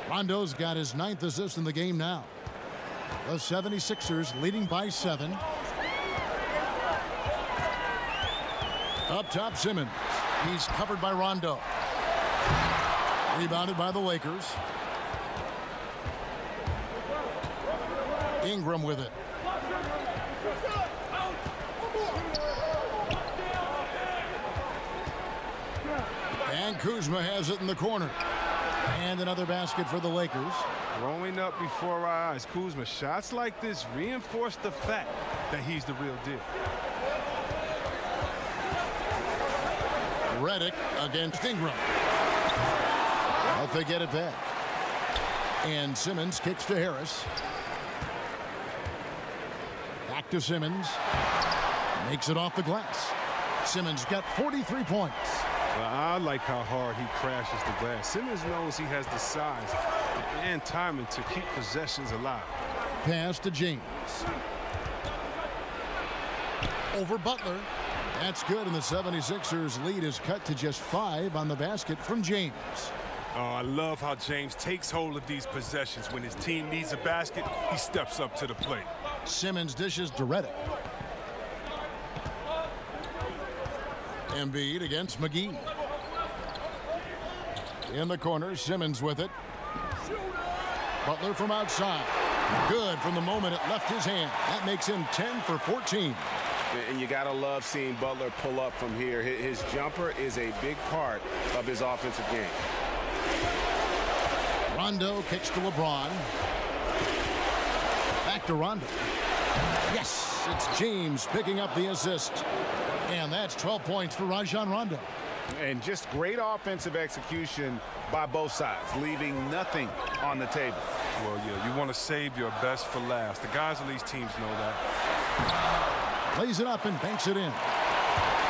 S1: Rondo's got his 9th assist in the game now. The 76ers leading by 7. Up top, Simmons. He's covered by Rondo. Rebounded by the Lakers. Ingram with it. And Kuzma has it in the corner. And another basket for the Lakers.
S2: Growing up before our eyes, Kuzma, shots like this reinforce the fact that he's the real deal.
S1: Redick against Ingram. But they get it back. And Simmons kicks to Harris. Back to Simmons. Makes it off the glass. Simmons got 43 points.
S2: Well, I like how hard he crashes the glass. Simmons knows he has the size and timing to keep possessions alive.
S1: Pass to James. Over Butler. That's good, and the 76ers lead is cut to just 5 on the basket from James.
S2: Oh, I love how James takes hold of these possessions. When his team needs a basket, he steps up to the plate.
S1: Simmons dishes to Redick. Embiid against McGee. In the corner, Simmons with it. Butler from outside. Good from the moment it left his hand. That makes him 10 for 14.
S3: And you got to love seeing Butler pull up from here. His jumper is a big part of his offensive game.
S1: Rondo kicks to LeBron. Back to Rondo. Yes, it's James picking up the assist. And that's 12 points for Rajon Rondo.
S3: And just great offensive execution by both sides, leaving nothing on the table.
S2: Well, yeah, you want to save your best for last. The guys on these teams know that.
S1: Lays it up and banks it in.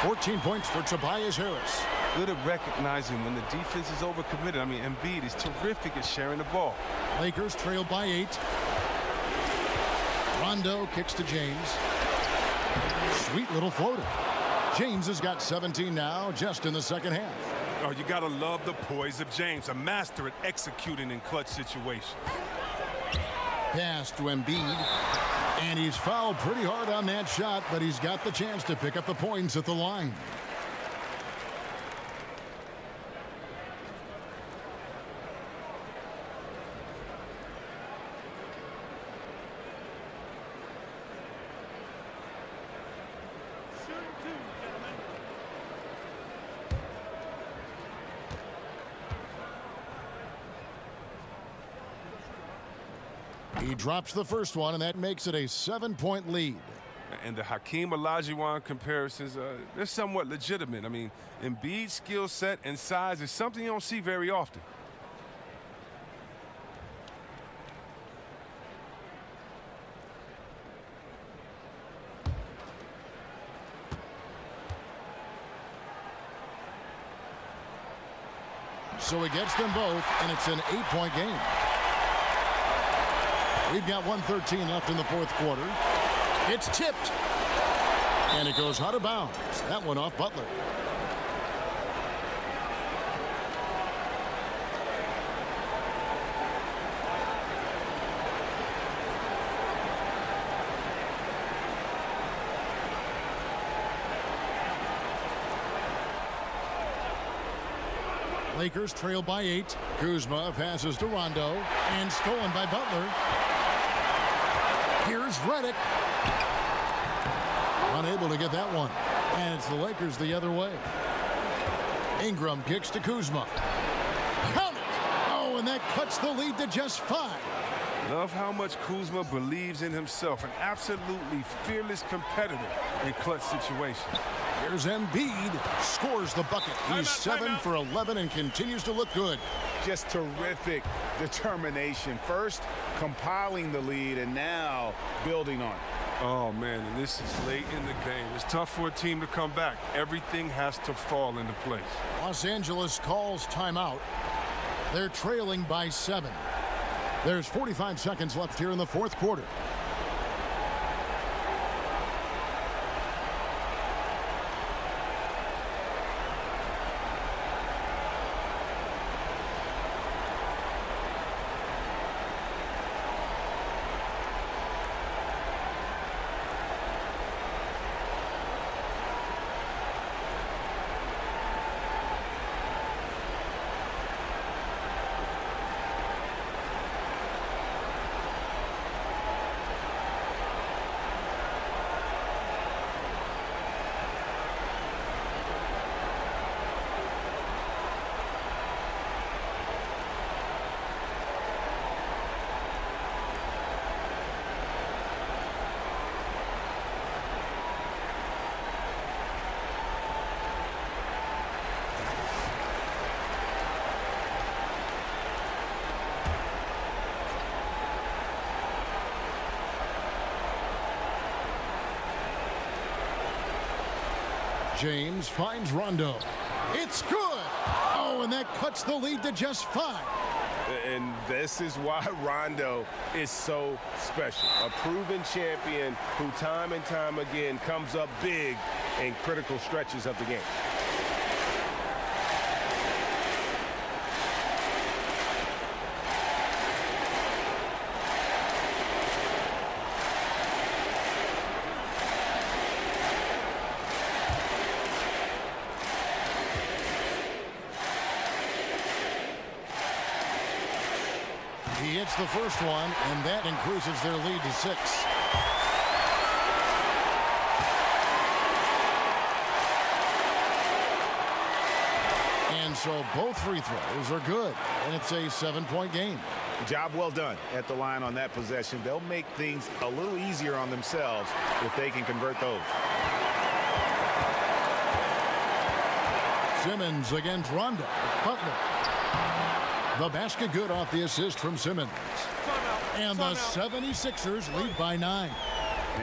S1: 14 points for Tobias Harris.
S2: Good at recognizing when the defense is overcommitted. I mean, Embiid is terrific at sharing the ball.
S1: Lakers trail by 8. Rondo kicks to James. Sweet little floater. James has got 17 now, just in the second half.
S2: Oh, you got to love the poise of James, a master at executing in clutch situations.
S1: Pass to Embiid. And he's fouled pretty hard on that shot, but he's got the chance to pick up the points at the line. He drops the first one, and that makes it a 7-point lead.
S2: And the Hakeem Olajuwon comparisons, they're somewhat legitimate. I mean, Embiid's skill set and size is something you don't see very often.
S1: So he gets them both, and it's an 8-point game. We've got 1:13 left in the fourth quarter. It's tipped. And it goes out of bounds. That one off Butler. Lakers trail by 8. Kuzma passes to Rondo, and stolen by Butler. Here's Redick. Unable to get that one. And it's the Lakers the other way. Ingram kicks to Kuzma. Count it! Oh, and that cuts the lead to just 5.
S2: Love how much Kuzma believes in himself. An absolutely fearless competitor in clutch situations.
S1: Here's Embiid. Scores the bucket. He's 7 for 11 and continues to look good.
S3: Just terrific determination. First, compiling the lead, and now building on it.
S2: Oh, man, and this is late in the game. It's tough for a team to come back. Everything has to fall into place.
S1: Los Angeles calls timeout. They're trailing by 7. There's 45 seconds left here in the fourth quarter. James finds Rondo. It's good. Oh, and that cuts the lead to just 5.
S3: And this is why Rondo is so special. A proven champion who time and time again comes up big in critical stretches of the game.
S1: He hits the first one, and that increases their lead to 6. And so both free throws are good, and it's a 7-point game.
S6: Job well done at the line on that possession. They'll make things a little easier on themselves if they can convert those.
S1: Simmons against Rondo. Butler. The basket good off the assist from Simmons. And the 76ers lead by 9.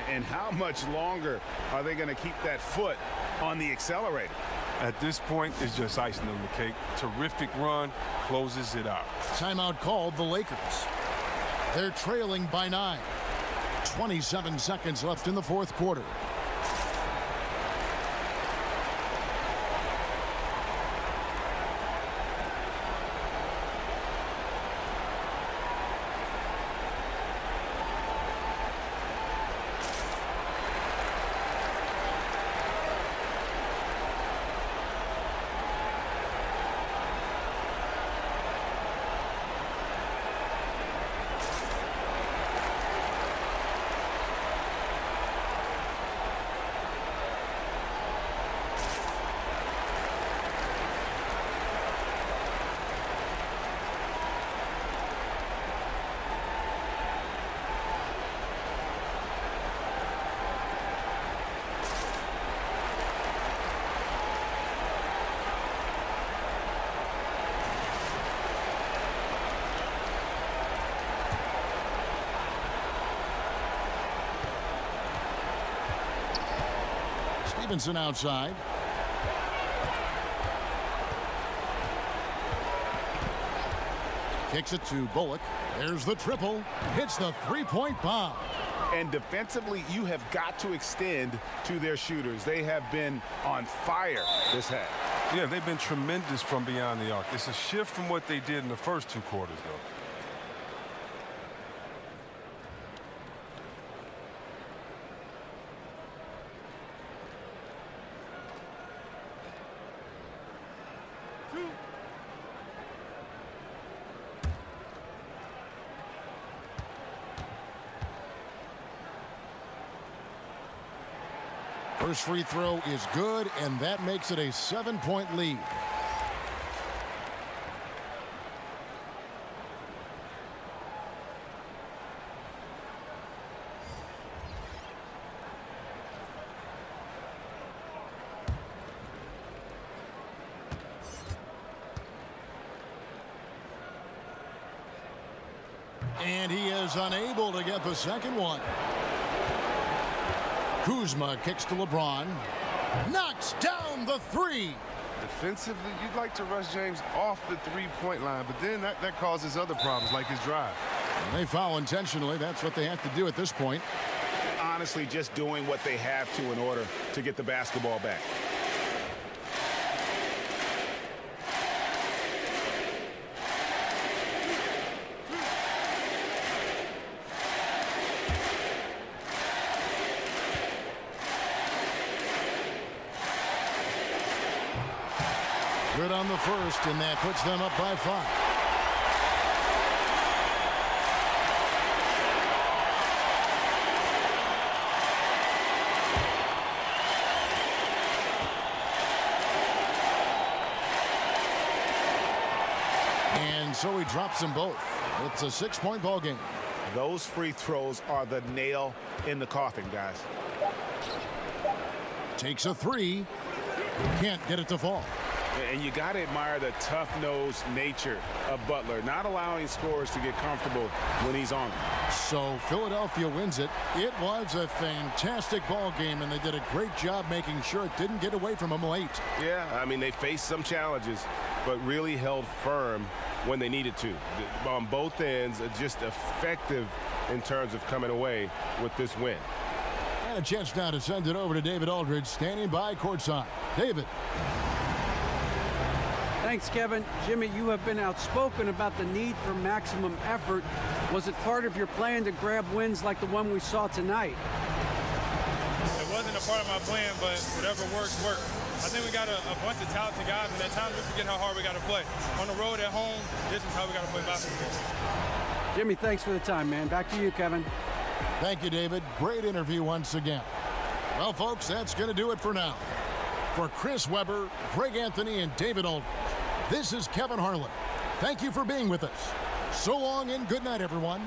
S6: And how much longer are they going to keep that foot on the accelerator?
S2: At this point, it's just icing on the cake. Terrific run, closes it out.
S1: Timeout called the Lakers. They're trailing by 9. 27 seconds left in the fourth quarter. Stevenson outside. Kicks it to Bullock. There's the triple. Hits the three-point bomb.
S6: And defensively, you have got to extend to their shooters. They have been on fire this half.
S2: Yeah, they've been tremendous from beyond the arc. It's a shift from what they did in the first 2 quarters, though.
S1: First free throw is good, and that makes it a 7-point lead. And he is unable to get the second one. Kuzma kicks to LeBron. Knocks down the 3.
S2: Defensively, you'd like to rush James off the three-point line, but then that causes other problems like his drive.
S1: And they foul intentionally. That's what they have to do at this point.
S6: Honestly, just doing what they have to in order to get the basketball back.
S1: Good on the first, and that puts them up by 5. And so he drops them both. It's a 6-point ball game.
S6: Those free throws are the nail in the coffin, guys.
S1: Takes a 3. Can't get it to fall.
S3: And you got to admire the tough-nosed nature of Butler, not allowing scorers to get comfortable when he's on them.
S1: So Philadelphia wins it. It was a fantastic ball game, and they did a great job making sure it didn't get away from them late.
S3: Yeah, I mean, they faced some challenges, but really held firm when they needed to. On both ends, just effective in terms of coming away with this win.
S1: And a chance now to send it over to David Aldridge, standing by courtside. David.
S8: Thanks, Kevin. Jimmy, you have been outspoken about the need for maximum effort. Was it part of your plan to grab wins like the one we saw tonight?
S5: It wasn't a part of my plan, but whatever works, works. I think we got a bunch of talented guys, and at times we forget how hard we got to play. On the road, at home, this is how we got to play basketball.
S8: Jimmy, thanks for the time, man. Back to you, Kevin.
S1: Thank you, David. Great interview once again. Well, folks, that's going to do it for now. For Chris Webber, Greg Anthony, and David Aldridge, this is Kevin Harlan. Thank you for being with us. So long and good night, everyone.